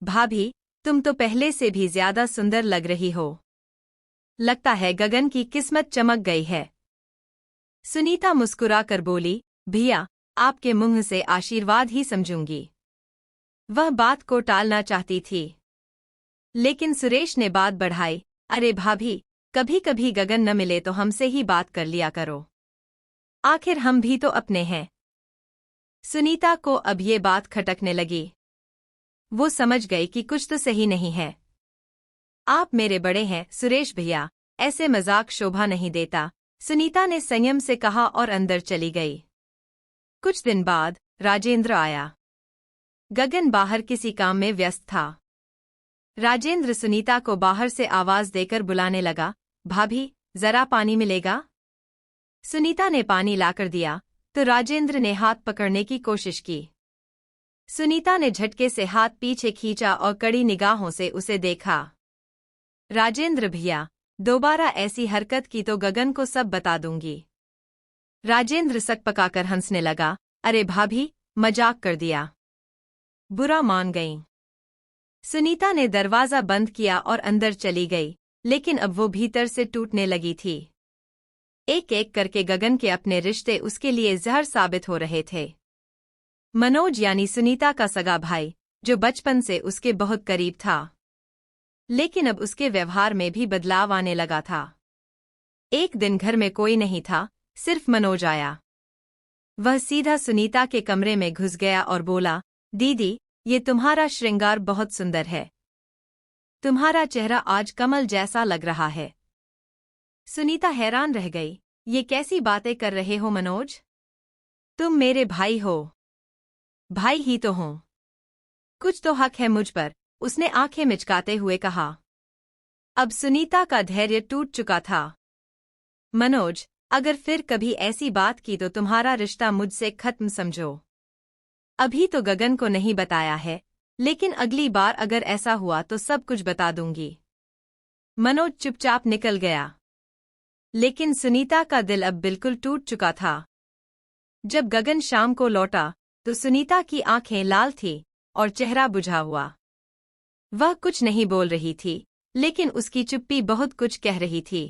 भाभी, तुम तो पहले से भी ज्यादा सुंदर लग रही हो। लगता है गगन की किस्मत चमक गई है। सुनीता मुस्कुराकर बोली, भैया, आपके मुंह से आशीर्वाद ही समझूंगी। वह बात को टालना चाहती थी, लेकिन सुरेश ने बात बढ़ाई, अरे भाभी, कभी कभी गगन न मिले तो हमसे ही बात कर लिया करो। आखिर हम भी तो अपने हैं। सुनीता को अब ये बात खटकने लगी। वो समझ गई कि कुछ तो सही नहीं है। आप मेरे बड़े हैं सुरेश भैया, ऐसे मजाक शोभा नहीं देता, सुनीता ने संयम से कहा और अंदर चली गई। कुछ दिन बाद राजेंद्र आया। गगन बाहर किसी काम में व्यस्त था। राजेंद्र सुनीता को बाहर से आवाज देकर बुलाने लगा, भाभी, जरा पानी मिलेगा? सुनीता ने पानी लाकर दिया तो राजेंद्र ने हाथ पकड़ने की कोशिश की। सुनीता ने झटके से हाथ पीछे खींचा और कड़ी निगाहों से उसे देखा। राजेंद्र भैया, दोबारा ऐसी हरकत की तो गगन को सब बता दूंगी। राजेंद्र सकपकाकर हंसने लगा, अरे भाभी, मजाक कर दिया। बुरा मान गईं। सुनीता ने दरवाजा बंद किया और अंदर चली गई, लेकिन अब वो भीतर से टूटने लगी थी। एक एक करके गगन के अपने रिश्ते उसके लिए जहर साबित हो रहे थे। मनोज यानी सुनीता का सगा भाई, जो बचपन से उसके बहुत करीब था, लेकिन अब उसके व्यवहार में भी बदलाव आने लगा था। एक दिन घर में कोई नहीं था, सिर्फ मनोज आया। वह सीधा सुनीता के कमरे में घुस गया और बोला, दीदी, ये तुम्हारा श्रृंगार बहुत सुंदर है। तुम्हारा चेहरा आज कमल जैसा लग रहा है। सुनीता हैरान रह गई, ये कैसी बातें कर रहे हो मनोज? तुम मेरे भाई हो। भाई ही तो हो। कुछ तो हक है मुझ पर, उसने आंखें मिचकाते हुए कहा। अब सुनीता का धैर्य टूट चुका था। मनोज, अगर फिर कभी ऐसी बात की तो तुम्हारा रिश्ता मुझसे खत्म समझो। अभी तो गगन को नहीं बताया है, लेकिन अगली बार अगर ऐसा हुआ तो सब कुछ बता दूंगी। मनोज चुपचाप निकल गया, लेकिन सुनीता का दिल अब बिल्कुल टूट चुका था। जब गगन शाम को लौटा तो सुनीता की आंखें लाल थीं और चेहरा बुझा हुआ। वह कुछ नहीं बोल रही थी, लेकिन उसकी चुप्पी बहुत कुछ कह रही थी।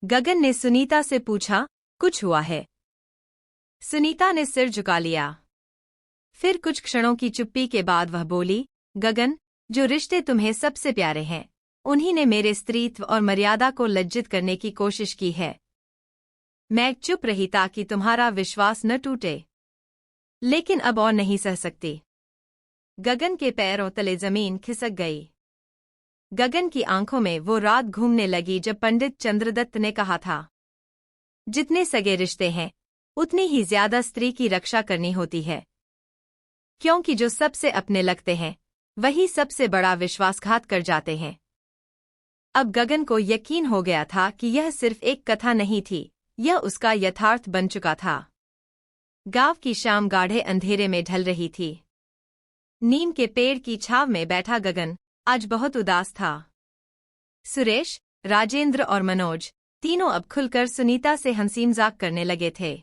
गगन ने सुनीता से पूछा, कुछ हुआ है? सुनीता ने सिर झुका लिया। फिर कुछ क्षणों की चुप्पी के बाद वह बोली, गगन, जो रिश्ते तुम्हें सबसे प्यारे हैं, उन्हीं ने मेरे स्त्रीत्व और मर्यादा को लज्जित करने की कोशिश की है। मैं चुप रही ताकि तुम्हारा विश्वास न टूटे, लेकिन अब और नहीं सह सकती। गगन के पैरों तले जमीन खिसक गई। गगन की आंखों में वो रात घूमने लगी जब पंडित चंद्रदत्त ने कहा था, जितने सगे रिश्ते हैं, उतनी ही ज्यादा स्त्री की रक्षा करनी होती है, क्योंकि जो सबसे अपने लगते हैं, वही सबसे बड़ा विश्वासघात कर जाते हैं। अब गगन को यकीन हो गया था कि यह सिर्फ एक कथा नहीं थी, यह उसका यथार्थ बन चुका था। गांव की शाम गाढ़े अंधेरे में ढल रही थी। नीम के पेड़ की छाव में बैठा गगन आज बहुत उदास था। सुरेश, राजेंद्र और मनोज तीनों अब खुलकर सुनीता से हंसी मजाक करने लगे थे।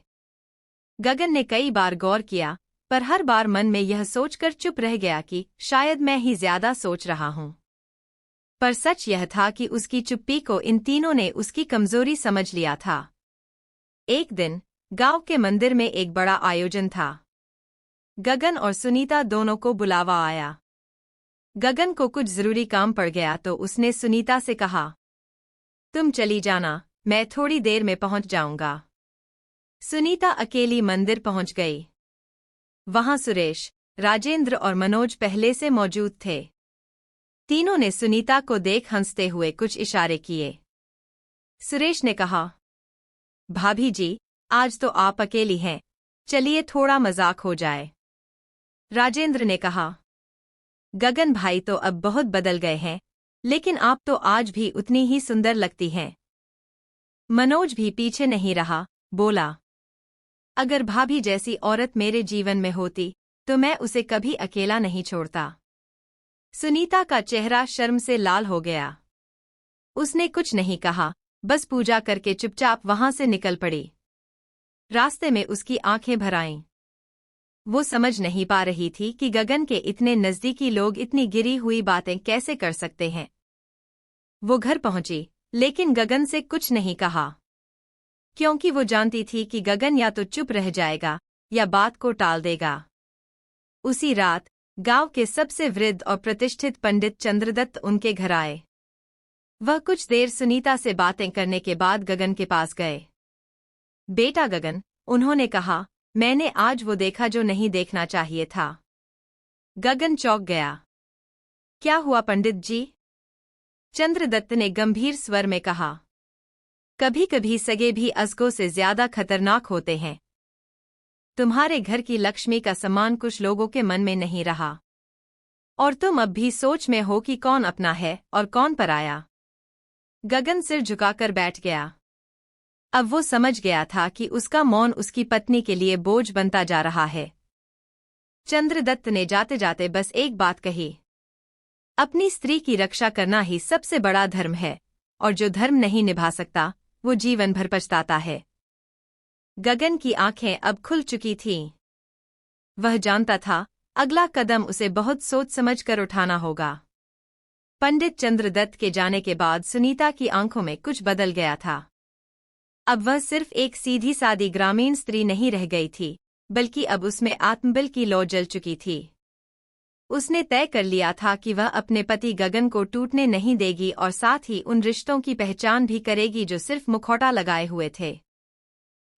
गगन ने कई बार गौर किया, पर हर बार मन में यह सोचकर चुप रह गया कि शायद मैं ही ज्यादा सोच रहा हूं। पर सच यह था कि उसकी चुप्पी को इन तीनों ने उसकी कमजोरी समझ लिया था। एक दिन गांव के मंदिर में एक बड़ा आयोजन था। गगन और सुनीता दोनों को बुलावा आया। गगन को कुछ जरूरी काम पड़ गया तो उसने सुनीता से कहा, तुम चली जाना, मैं थोड़ी देर में पहुंच जाऊंगा। सुनीता अकेली मंदिर पहुंच गई। वहां सुरेश, राजेंद्र और मनोज पहले से मौजूद थे। तीनों ने सुनीता को देख हंसते हुए कुछ इशारे किए। सुरेश ने कहा, भाभी जी, आज तो आप अकेली हैं, चलिए थोड़ा मजाक हो जाए। राजेंद्र ने कहा, गगन भाई तो अब बहुत बदल गए हैं, लेकिन आप तो आज भी उतनी ही सुंदर लगती हैं। मनोज भी पीछे नहीं रहा, बोला, अगर भाभी जैसी औरत मेरे जीवन में होती तो मैं उसे कभी अकेला नहीं छोड़ता। सुनीता का चेहरा शर्म से लाल हो गया। उसने कुछ नहीं कहा, बस पूजा करके चुपचाप वहां से निकल पड़ी। रास्ते में उसकी आंखें भर आईं। वो समझ नहीं पा रही थी कि गगन के इतने नजदीकी लोग इतनी गिरी हुई बातें कैसे कर सकते हैं। वो घर पहुंची, लेकिन गगन से कुछ नहीं कहा, क्योंकि वो जानती थी कि गगन या तो चुप रह जाएगा या बात को टाल देगा। उसी रात गांव के सबसे वृद्ध और प्रतिष्ठित पंडित चंद्रदत्त उनके घर आए। वह कुछ देर सुनीता से बातें करने के बाद गगन के पास गए। बेटा गगन, उन्होंने कहा, मैंने आज वो देखा जो नहीं देखना चाहिए था। गगन चौंक गया। क्या हुआ पंडित जी? चंद्रदत्त ने गंभीर स्वर में कहा। कभी कभी सगे भी अजगरों से ज्यादा खतरनाक होते हैं। तुम्हारे घर की लक्ष्मी का सम्मान कुछ लोगों के मन में नहीं रहा, और तुम अब भी सोच में हो कि कौन अपना है और कौन पराया। गगन सिर झुकाकर बैठ गया। अब वो समझ गया था कि उसका मौन उसकी पत्नी के लिए बोझ बनता जा रहा है। चंद्रदत्त ने जाते जाते बस एक बात कही, अपनी स्त्री की रक्षा करना ही सबसे बड़ा धर्म है, और जो धर्म नहीं निभा सकता वो जीवन भर पछताता है। गगन की आंखें अब खुल चुकी थीं। वह जानता था अगला कदम उसे बहुत सोच समझ कर उठाना होगा। पंडित चंद्रदत्त के जाने के बाद सुनीता की आंखों में कुछ बदल गया था। अब वह सिर्फ एक सीधी सादी ग्रामीण स्त्री नहीं रह गई थी, बल्कि अब उसमें आत्मबल की लौ जल चुकी थी। उसने तय कर लिया था कि वह अपने पति गगन को टूटने नहीं देगी और साथ ही उन रिश्तों की पहचान भी करेगी जो सिर्फ मुखौटा लगाए हुए थे।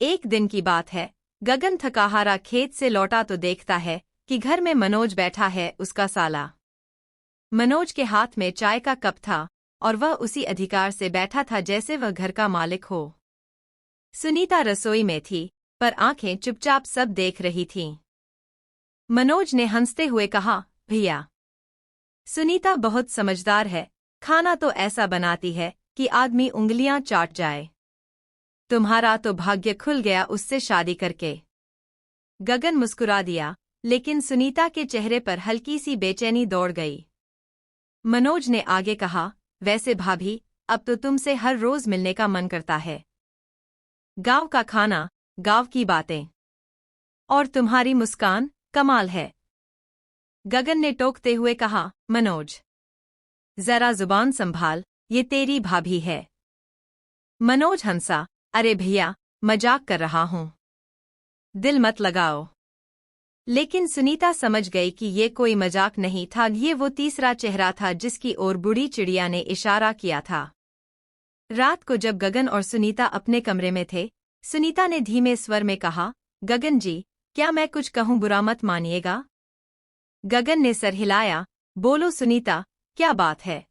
एक दिन की बात है, गगन थकाहारा खेत से लौटा तो देखता है कि घर में मनोज बैठा है, उसका साला। मनोज के हाथ में चाय का कप था और वह उसी अधिकार से बैठा था जैसे वह घर का मालिक हो। सुनीता रसोई में थी, पर आंखें चुपचाप सब देख रही थीं। मनोज ने हंसते हुए कहा, भैया, सुनीता बहुत समझदार है, खाना तो ऐसा बनाती है कि आदमी उंगलियां चाट जाए। तुम्हारा तो भाग्य खुल गया उससे शादी करके। गगन मुस्कुरा दिया, लेकिन सुनीता के चेहरे पर हल्की सी बेचैनी दौड़ गई। मनोज ने आगे कहा, वैसे भाभी, अब तो तुमसे हर रोज मिलने का मन करता है। गांव का खाना, गांव की बातें, और तुम्हारी मुस्कान कमाल है। गगन ने टोकते हुए कहा, मनोज, जरा जुबान संभाल, ये तेरी भाभी है। मनोज हंसा, अरे भैया, मजाक कर रहा हूं, दिल मत लगाओ। लेकिन सुनीता समझ गई कि ये कोई मजाक नहीं था, ये वो तीसरा चेहरा था जिसकी ओर बूढ़ी चिड़िया ने इशारा किया था। रात को जब गगन और सुनीता अपने कमरे में थे, सुनीता ने धीमे स्वर में कहा, गगन जी, क्या मैं कुछ कहूं बुरा मत मानिएगा? गगन ने सर हिलाया, बोलो सुनीता, क्या बात है?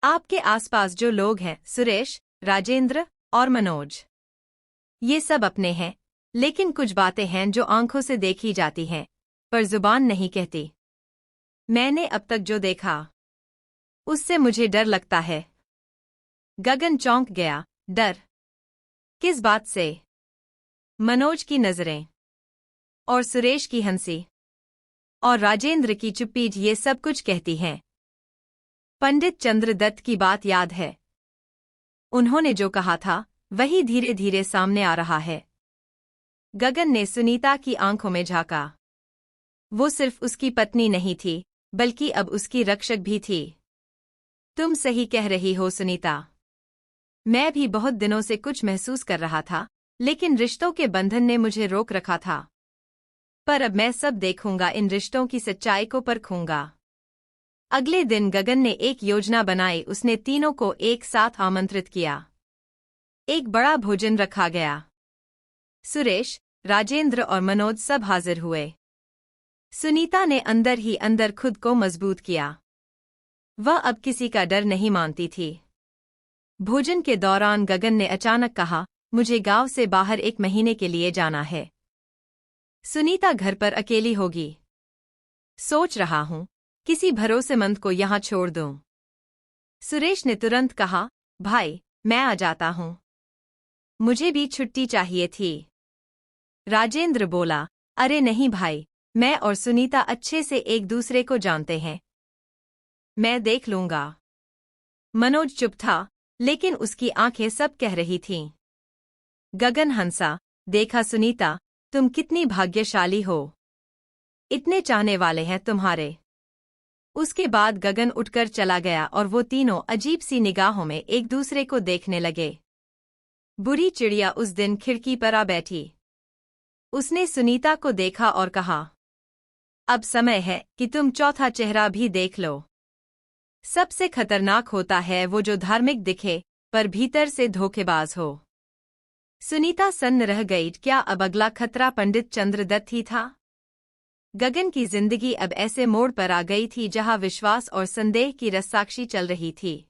आपके आसपास जो लोग हैं, सुरेश, राजेंद्र और मनोज, ये सब अपने हैं, लेकिन कुछ बातें हैं जो आंखों से देखी जाती हैं, पर जुबान नहीं कहती। मैंने अब तक जो देखा, उससे मुझे डर लगता है। गगन चौंक गया, डर? किस बात से? मनोज की नजरें, और सुरेश की हंसी, और राजेंद्र की चुप्पी, ये सब कुछ कहती हैं। पंडित चंद्रदत्त की बात याद है? उन्होंने जो कहा था, वही धीरे धीरे सामने आ रहा है। गगन ने सुनीता की आंखों में झांका। वो सिर्फ उसकी पत्नी नहीं थी, बल्कि अब उसकी रक्षक भी थी। तुम सही कह रही हो सुनीता। मैं भी बहुत दिनों से कुछ महसूस कर रहा था, लेकिन रिश्तों के बंधन ने मुझे रोक रखा था। पर अब मैं सब देखूंगा, इन रिश्तों की सच्चाई को परखूंगा। अगले दिन गगन ने एक योजना बनाई। उसने तीनों को एक साथ आमंत्रित किया। एक बड़ा भोजन रखा गया। सुरेश, राजेंद्र और मनोज सब हाजिर हुए। सुनीता ने अंदर ही अंदर खुद को मजबूत किया। वह अब किसी का डर नहीं मानती थी। भोजन के दौरान गगन ने अचानक कहा, मुझे गांव से बाहर 1 महीने के लिए जाना है। सुनीता घर पर अकेली होगी। सोच रहा हूं, किसी भरोसेमंद को यहां छोड़ दूं। सुरेश ने तुरंत कहा, भाई, मैं आ जाता हूं। मुझे भी छुट्टी चाहिए थी। राजेंद्र बोला, अरे नहीं भाई, मैं और सुनीता अच्छे से एक दूसरे को जानते हैं। मैं देख लूंगा। मनोज चुप था, लेकिन उसकी आंखें सब कह रही थीं। गगन हंसा, देखा सुनीता, तुम कितनी भाग्यशाली हो। इतने चाहने वाले हैं तुम्हारे। उसके बाद गगन उठकर चला गया और वो तीनों अजीब सी निगाहों में एक दूसरे को देखने लगे। बुरी चिड़िया उस दिन खिड़की पर आ बैठी। उसने सुनीता को देखा और कहा, अब समय है कि तुम चौथा चेहरा भी देख लो। सबसे खतरनाक होता है वो जो धार्मिक दिखे पर भीतर से धोखेबाज हो। सुनीता सन्न रह गई, क्या अब अगला खतरा पंडित चंद्रदत्त ही था? गगन की जिंदगी अब ऐसे मोड़ पर आ गई थी जहां विश्वास और संदेह की रस्साक्षी चल रही थी।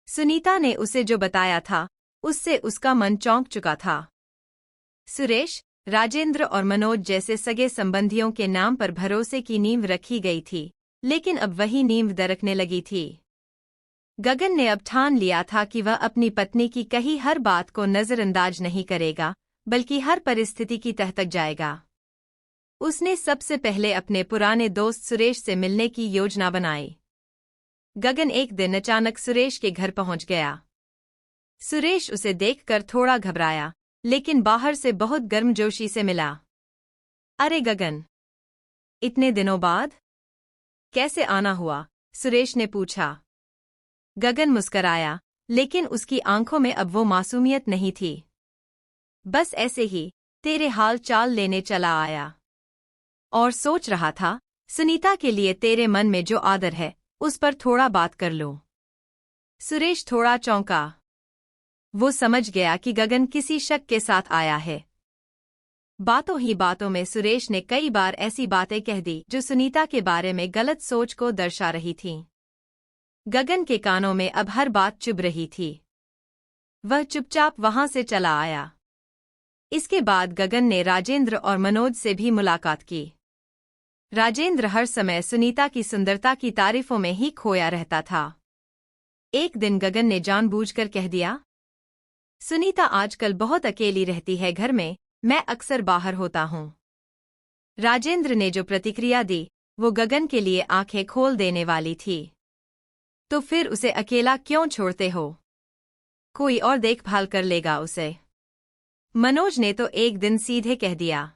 सुनीता ने उसे जो बताया था, उससे उसका मन चौंक चुका था। सुरेश, राजेंद्र और मनोज जैसे सगे संबंधियों के नाम पर भरोसे की नींव रखी गई थी, लेकिन अब वही नींव दरकने लगी थी। गगन ने अब ठान लिया था कि वह अपनी पत्नी की कही हर बात को नजरअंदाज नहीं करेगा, बल्कि हर परिस्थिति की तह तक जाएगा। उसने सबसे पहले अपने पुराने दोस्त सुरेश से मिलने की योजना बनाई। गगन एक दिन अचानक सुरेश के घर पहुंच गया। सुरेश उसे देखकर थोड़ा घबराया, लेकिन बाहर से बहुत गर्मजोशी से मिला। अरे गगन, इतने दिनों बाद कैसे आना हुआ? सुरेश ने पूछा। गगन मुस्कराया, लेकिन उसकी आंखों में अब वो मासूमियत नहीं थी। बस ऐसे ही तेरे हाल चाल लेने चला आया। और सोच रहा था, सुनीता के लिए तेरे मन में जो आदर है, उस पर थोड़ा बात कर लो। सुरेश थोड़ा चौंका। वो समझ गया कि गगन किसी शक के साथ आया है। बातों ही बातों में सुरेश ने कई बार ऐसी बातें कह दी जो सुनीता के बारे में गलत सोच को दर्शा रही थीं। गगन के कानों में अब हर बात चुभ रही थी। वह चुपचाप वहां से चला आया। इसके बाद गगन ने राजेंद्र और मनोज से भी मुलाकात की। राजेंद्र हर समय सुनीता की सुंदरता की तारीफों में ही खोया रहता था। एक दिन गगन ने जानबूझकर कह दिया, सुनीता आजकल बहुत अकेली रहती है घर में, मैं अक्सर बाहर होता हूँ। राजेंद्र ने जो प्रतिक्रिया दी, वो गगन के लिए आंखें खोल देने वाली थी। तो फिर उसे अकेला क्यों छोड़ते हो? कोई और देखभाल कर लेगा उसे। मनोज ने तो एक दिन सीधे कह दिया,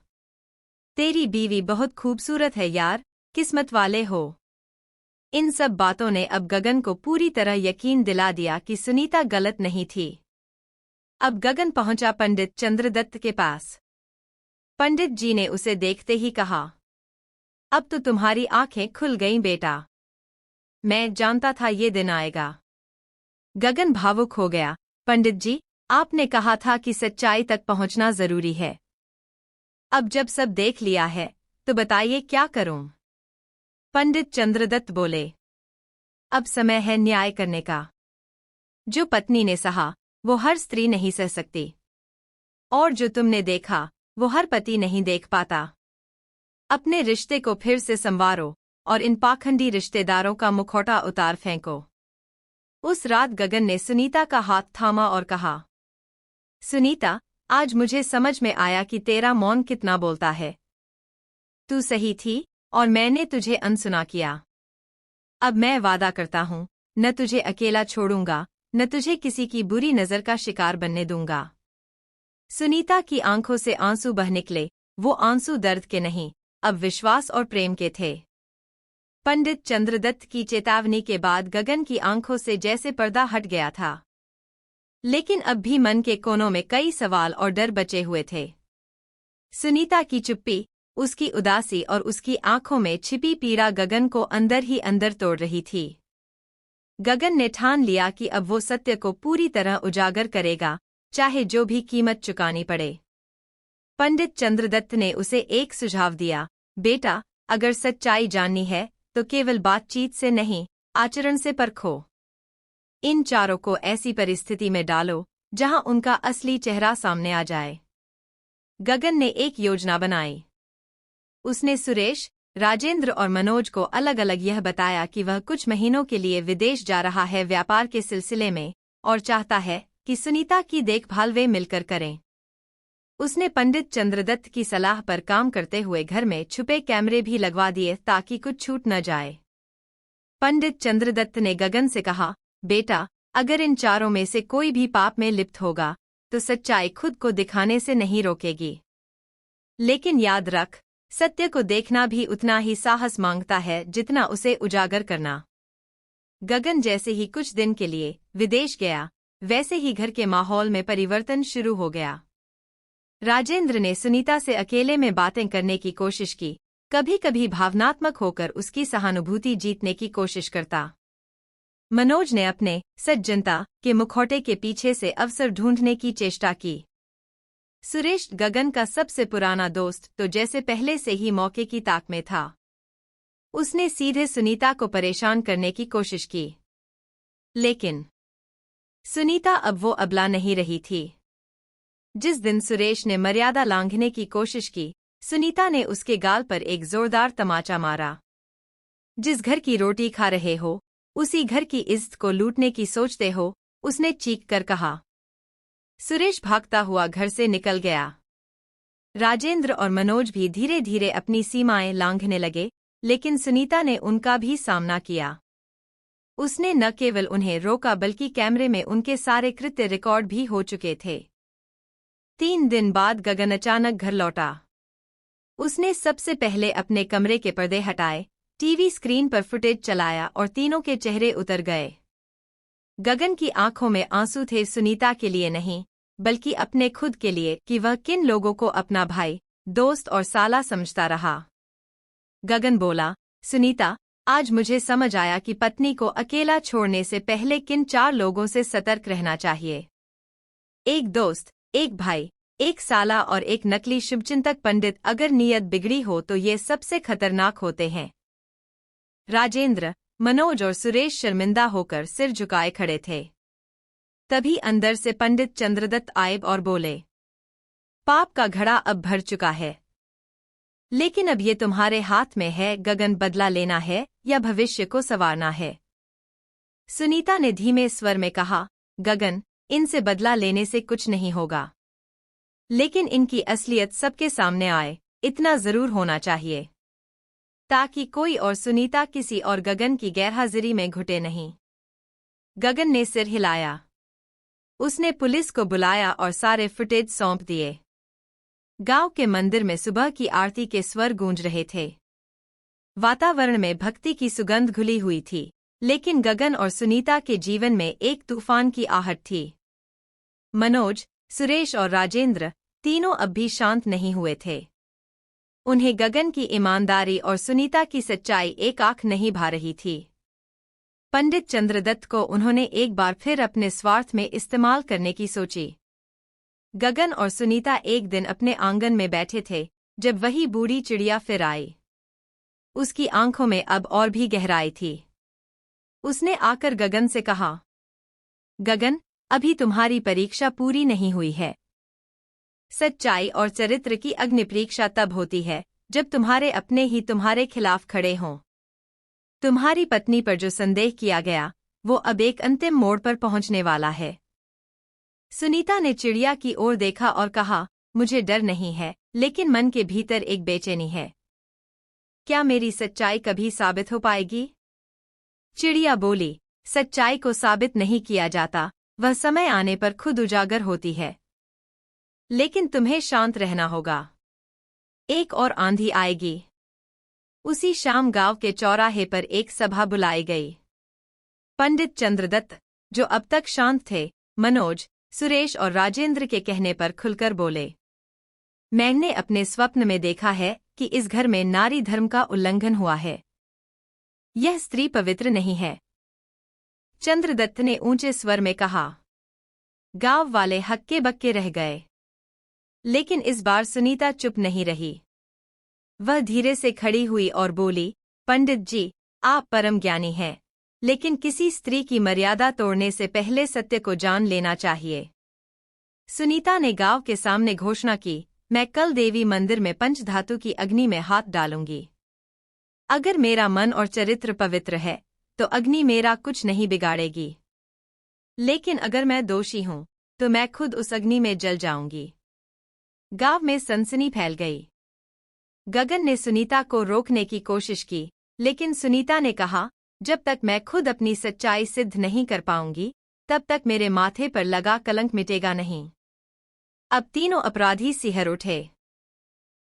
तेरी बीवी बहुत खूबसूरत है यार, किस्मत वाले हो। इन सब बातों ने अब गगन को पूरी तरह यकीन दिला दिया कि सुनीता गलत नहीं थी। अब गगन पहुंचा पंडित चंद्रदत्त के पास। पंडित जी ने उसे देखते ही कहा, अब तो तुम्हारी आंखें खुल गईं बेटा। मैं जानता था ये दिन आएगा। गगन भावुक हो गया, पंडित जी, आपने कहा था कि सच्चाई तक पहुंचना जरूरी है। अब जब सब देख लिया है, तो बताइए क्या करूं? पंडित चंद्रदत्त बोले, अब समय है न्याय करने का। जो पत्नी ने सहा, वो हर स्त्री नहीं सह सकती। और जो तुमने देखा, वो हर पति नहीं देख पाता। अपने रिश्ते को फिर से संवारो और इन पाखंडी रिश्तेदारों का मुखौटा उतार फेंको। उस रात गगन ने सुनीता का हाथ थामा और कहा, सुनीता, आज मुझे समझ में आया कि तेरा मौन कितना बोलता है। तू सही थी और मैंने तुझे अनसुना किया। अब मैं वादा करता हूं, न तुझे अकेला छोड़ूंगा, न तुझे किसी की बुरी नजर का शिकार बनने दूंगा। सुनीता की आंखों से आंसू बह निकले, वो आंसू दर्द के नहीं, अब विश्वास और प्रेम के थे। पंडित चंद्रदत्त की चेतावनी के बाद गगन की आंखों से जैसे पर्दा हट गया था। लेकिन अब भी मन के कोनों में कई सवाल और डर बचे हुए थे। सुनीता की चुप्पी, उसकी उदासी और उसकी आंखों में छिपी पीड़ा गगन को अंदर ही अंदर तोड़ रही थी। गगन ने ठान लिया कि अब वो सत्य को पूरी तरह उजागर करेगा, चाहे जो भी कीमत चुकानी पड़े। पंडित चंद्रदत्त ने उसे एक सुझाव दिया, बेटा, अगर सच्चाई जाननी है तो केवल बातचीत से नहीं, आचरण से परखो। इन चारों को ऐसी परिस्थिति में डालो जहां उनका असली चेहरा सामने आ जाए। गगन ने एक योजना बनाई। उसने सुरेश, राजेंद्र और मनोज को अलग अलग यह बताया कि वह कुछ महीनों के लिए विदेश जा रहा है व्यापार के सिलसिले में, और चाहता है कि सुनीता की देखभाल वे मिलकर करें। उसने पंडित चंद्रदत्त की सलाह पर काम करते हुए घर में छुपे कैमरे भी लगवा दिए ताकि कुछ छूट न जाए। पंडित चंद्रदत्त ने गगन से कहा, बेटा, अगर इन चारों में से कोई भी पाप में लिप्त होगा तो सच्चाई खुद को दिखाने से नहीं रोकेगी। लेकिन याद रख, सत्य को देखना भी उतना ही साहस मांगता है जितना उसे उजागर करना। गगन जैसे ही कुछ दिन के लिए विदेश गया, वैसे ही घर के माहौल में परिवर्तन शुरू हो गया। राजेंद्र ने सुनीता से अकेले में बातें करने की कोशिश की, कभी कभी भावनात्मक होकर उसकी सहानुभूति जीतने की कोशिश करता। मनोज ने अपने सज्जनता के मुखौटे के पीछे से अवसर ढूंढने की चेष्टा की। सुरेश गगन का सबसे पुराना दोस्त तो जैसे पहले से ही मौके की ताक में था। उसने सीधे सुनीता को परेशान करने की कोशिश की, लेकिन सुनीता अब वो अबला नहीं रही थी। जिस दिन सुरेश ने मर्यादा लांघने की कोशिश की, सुनीता ने उसके गाल पर एक जोरदार तमाचा मारा। जिस घर की रोटी खा रहे हो, उसी घर की इज्जत को लूटने की सोचते हो, उसने चीख कर कहा। सुरेश भागता हुआ घर से निकल गया। राजेंद्र और मनोज भी धीरे धीरे अपनी सीमाएं लांघने लगे, लेकिन सुनीता ने उनका भी सामना किया। उसने न केवल उन्हें रोका बल्कि कैमरे में उनके सारे कृत्य रिकॉर्ड भी हो चुके थे। 3 दिन बाद गगन अचानक घर लौटा। उसने सबसे पहले अपने कमरे के पर्दे हटाए, टीवी स्क्रीन पर फुटेज चलाया और तीनों के चेहरे उतर गए। गगन की आंखों में आंसू थे, सुनीता के लिए नहीं, बल्कि अपने खुद के लिए कि वह किन लोगों को अपना भाई, दोस्त और साला समझता रहा। गगन बोला, सुनीता, आज मुझे समझ आया कि पत्नी को अकेला छोड़ने से पहले किन 4 लोगों से सतर्क रहना चाहिए। एक दोस्त, एक भाई, एक साला और एक नकली शुभचिंतक पंडित। अगर नीयत बिगड़ी हो तो ये सबसे खतरनाक होते हैं। राजेंद्र, मनोज और सुरेश शर्मिंदा होकर सिर झुकाए खड़े थे। तभी अंदर से पंडित चंद्रदत्त आए और बोले, पाप का घड़ा अब भर चुका है, लेकिन अब ये तुम्हारे हाथ में है। गगन, बदला लेना है या भविष्य को संवारना है? सुनीता ने धीमे स्वर में कहा, गगन, इनसे बदला लेने से कुछ नहीं होगा, लेकिन इनकी असलियत सबके सामने आए, इतना जरूर होना चाहिए, ताकि कोई और सुनीता किसी और गगन की गैरहाजिरी में घुटे नहीं। गगन ने सिर हिलाया। उसने पुलिस को बुलाया और सारे फुटेज सौंप दिए। गांव के मंदिर में सुबह की आरती के स्वर गूंज रहे थे। वातावरण में भक्ति की सुगंध घुली हुई थी, लेकिन गगन और सुनीता के जीवन में एक तूफान की आहट थी। मनोज, सुरेश और राजेंद्र तीनों अब भी शांत नहीं हुए थे। उन्हें गगन की ईमानदारी और सुनीता की सच्चाई एक आंख नहीं भा रही थी। पंडित चंद्रदत्त को उन्होंने एक बार फिर अपने स्वार्थ में इस्तेमाल करने की सोची। गगन और सुनीता एक दिन अपने आंगन में बैठे थे जब वही बूढ़ी चिड़िया फिर आई। उसकी आंखों में अब और भी गहराई थी। उसने आकर गगन से कहा, गगन, अभी तुम्हारी परीक्षा पूरी नहीं हुई है। सच्चाई और चरित्र की अग्निपरीक्षा तब होती है जब तुम्हारे अपने ही तुम्हारे खिलाफ खड़े हों। तुम्हारी पत्नी पर जो संदेह किया गया, वो अब एक अंतिम मोड़ पर पहुंचने वाला है। सुनीता ने चिड़िया की ओर देखा और कहा, मुझे डर नहीं है, लेकिन मन के भीतर एक बेचैनी है। क्या मेरी सच्चाई कभी साबित हो पाएगी? चिड़िया बोली, सच्चाई को साबित नहीं किया जाता, वह समय आने पर खुद उजागर होती है। लेकिन तुम्हें शांत रहना होगा। एक और आंधी आएगी। उसी शाम गांव के चौराहे पर एक सभा बुलाई गई। पंडित चंद्रदत्त, जो अब तक शांत थे, मनोज, सुरेश और राजेंद्र के कहने पर खुलकर बोले, मैंने अपने स्वप्न में देखा है कि इस घर में नारी धर्म का उल्लंघन हुआ है। यह स्त्री पवित्र नहीं है। चंद्रदत्त ने ऊंचे स्वर में कहा। गांव वाले हक्के बक्के रह गए, लेकिन इस बार सुनीता चुप नहीं रही। वह धीरे से खड़ी हुई और बोली, पंडित जी, आप परम ज्ञानी हैं, लेकिन किसी स्त्री की मर्यादा तोड़ने से पहले सत्य को जान लेना चाहिए। सुनीता ने गांव के सामने घोषणा की, मैं कल देवी मंदिर में पंचधातु की अग्नि में हाथ डालूंगी। अगर मेरा मन और चरित्र पवित्र है, तो अग्नि मेरा कुछ नहीं बिगाड़ेगी। लेकिन अगर मैं दोषी हूं, तो मैं खुद उस अग्नि में जल जाऊंगी। गांव में सनसनी फैल गई। गगन ने सुनीता को रोकने की कोशिश की, लेकिन सुनीता ने कहा, जब तक मैं खुद अपनी सच्चाई सिद्ध नहीं कर पाऊंगी, तब तक मेरे माथे पर लगा कलंक मिटेगा नहीं। अब तीनों अपराधी सिहर उठे।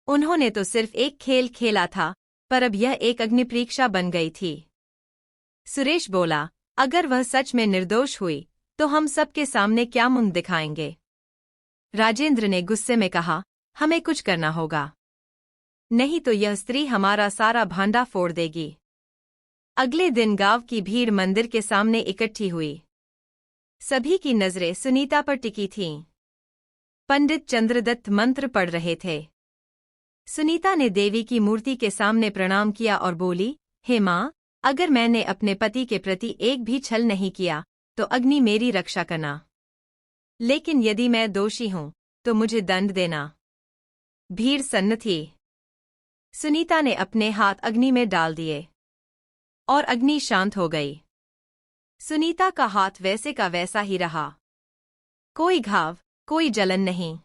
उन्होंने तो सिर्फ एक खेल खेला था, पर अब यह एक अग्निपरीक्षा बन गई थी। सुरेश बोला, अगर वह सच में निर्दोष हुई, तो हम सबके सामने क्या मुंह दिखाएंगे? राजेंद्र ने गुस्से में कहा, हमें कुछ करना होगा, नहीं तो यह स्त्री हमारा सारा भांडा फोड़ देगी। अगले दिन गांव की भीड़ मंदिर के सामने इकट्ठी हुई। सभी की नजरें सुनीता पर टिकी थीं। पंडित चंद्रदत्त मंत्र पढ़ रहे थे। सुनीता ने देवी की मूर्ति के सामने प्रणाम किया और बोली, हे माँ, अगर मैंने अपने पति के प्रति एक भी छल नहीं किया, तो अग्नि मेरी रक्षा करना। लेकिन यदि मैं दोषी हूं, तो मुझे दंड देना। भीड़ सन्न थी। सुनीता ने अपने हाथ अग्नि में डाल दिए और अग्नि शांत हो गई। सुनीता का हाथ वैसे का वैसा ही रहा। कोई घाव, कोई जलन नहीं।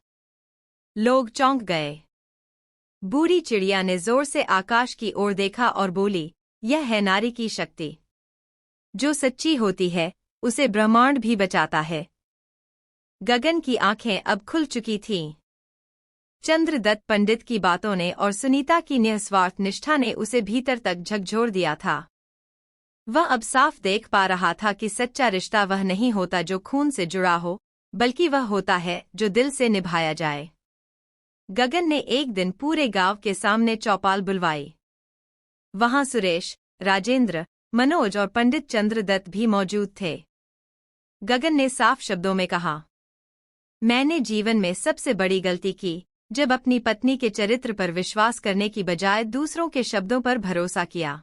लोग चौंक गए। बूढ़ी चिड़िया ने जोर से आकाश की ओर देखा और बोली, यह है नारी की शक्ति। जो सच्ची होती है, उसे ब्रह्मांड भी बचाता है। गगन की आंखें अब खुल चुकी थीं। चंद्रदत्त पंडित की बातों ने और सुनीता की निस्वार्थ निष्ठा ने उसे भीतर तक झकझोर दिया था। वह अब साफ देख पा रहा था कि सच्चा रिश्ता वह नहीं होता जो खून से जुड़ा हो, बल्कि वह होता है जो दिल से निभाया जाए। गगन ने एक दिन पूरे गांव के सामने चौपाल बुलवाई। वहां सुरेश, राजेंद्र, मनोज और पंडित चंद्रदत्त भी मौजूद थे। गगन ने साफ शब्दों में कहा, मैंने जीवन में सबसे बड़ी गलती की जब अपनी पत्नी के चरित्र पर विश्वास करने की बजाय दूसरों के शब्दों पर भरोसा किया।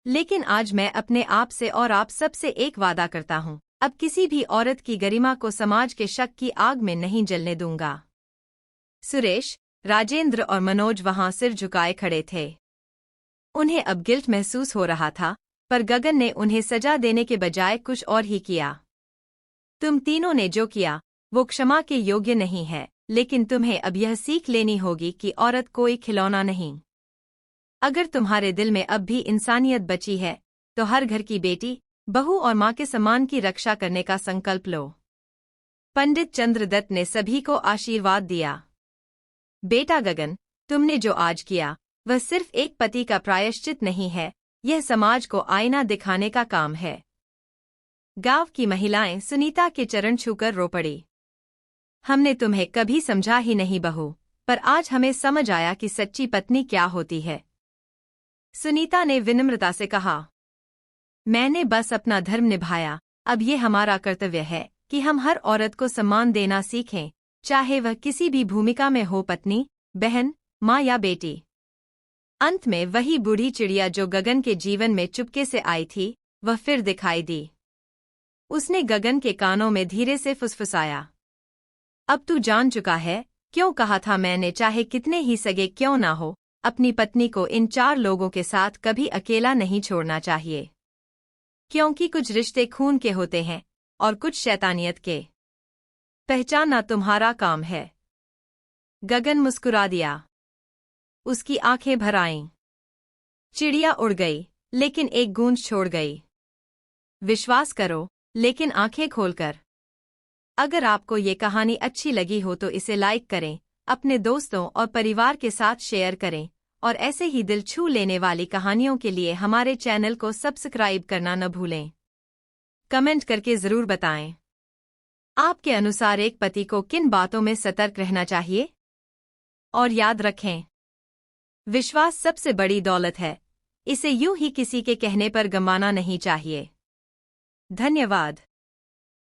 लेकिन आज मैं अपने आप से और आप सबसे एक वादा करता हूं, अब किसी भी औरत की गरिमा को समाज के शक की आग में नहीं जलने दूंगा। सुरेश, राजेंद्र और मनोज वहां सिर झुकाए खड़े थे। उन्हें अब गिल्ट महसूस हो रहा था, पर गगन ने उन्हें सजा देने के बजाय कुछ और ही किया। तुम तीनों ने जो किया, वो क्षमा के योग्य नहीं है, लेकिन तुम्हें अब यह सीख लेनी होगी कि औरत कोई खिलौना नहीं। अगर तुम्हारे दिल में अब भी इंसानियत बची है, तो हर घर की बेटी, बहू और माँ के सम्मान की रक्षा करने का संकल्प लो। पंडित चंद्रदत्त ने सभी को आशीर्वाद दिया। बेटा गगन, तुमने जो आज किया, वह सिर्फ एक पति का प्रायश्चित नहीं है, यह समाज को आईना दिखाने का काम है। गांव की महिलाएं सुनीता के चरण छूकर रो पड़ी। हमने तुम्हें कभी समझा ही नहीं बहू, पर आज हमें समझ आया कि सच्ची पत्नी क्या होती है। सुनीता ने विनम्रता से कहा, मैंने बस अपना धर्म निभाया, अब ये हमारा कर्तव्य है कि हम हर औरत को सम्मान देना सीखें, चाहे वह किसी भी भूमिका में हो, पत्नी, बहन, माँ या बेटी। अंत में वही बूढ़ी चिड़िया जो गगन के जीवन में चुपके से आई थी, वह फिर दिखाई दी। उसने गगन के कानों में धीरे से फुसफुसाया, अब तू जान चुका है, क्यों कहा था मैंने, चाहे कितने ही सगे क्यों ना हो, अपनी पत्नी को इन 4 लोगों के साथ कभी अकेला नहीं छोड़ना चाहिए। क्योंकि कुछ रिश्ते खून के होते हैं और कुछ शैतानियत के। पहचानना तुम्हारा काम है। गगन मुस्कुरा दिया। उसकी आंखें भर आईं। चिड़िया उड़ गई, लेकिन एक गूंज छोड़ गई। विश्वास करो, लेकिन आंखें खोलकर। अगर आपको ये कहानी अच्छी लगी हो तो इसे लाइक करें, अपने दोस्तों और परिवार के साथ शेयर करें, और ऐसे ही दिल छू लेने वाली कहानियों के लिए हमारे चैनल को सब्सक्राइब करना न भूलें। कमेंट करके जरूर बताएं, आपके अनुसार एक पति को किन बातों में सतर्क रहना चाहिए। और याद रखें, विश्वास सबसे बड़ी दौलत है, इसे यूं ही किसी के कहने पर गंवाना नहीं चाहिए। धन्यवाद।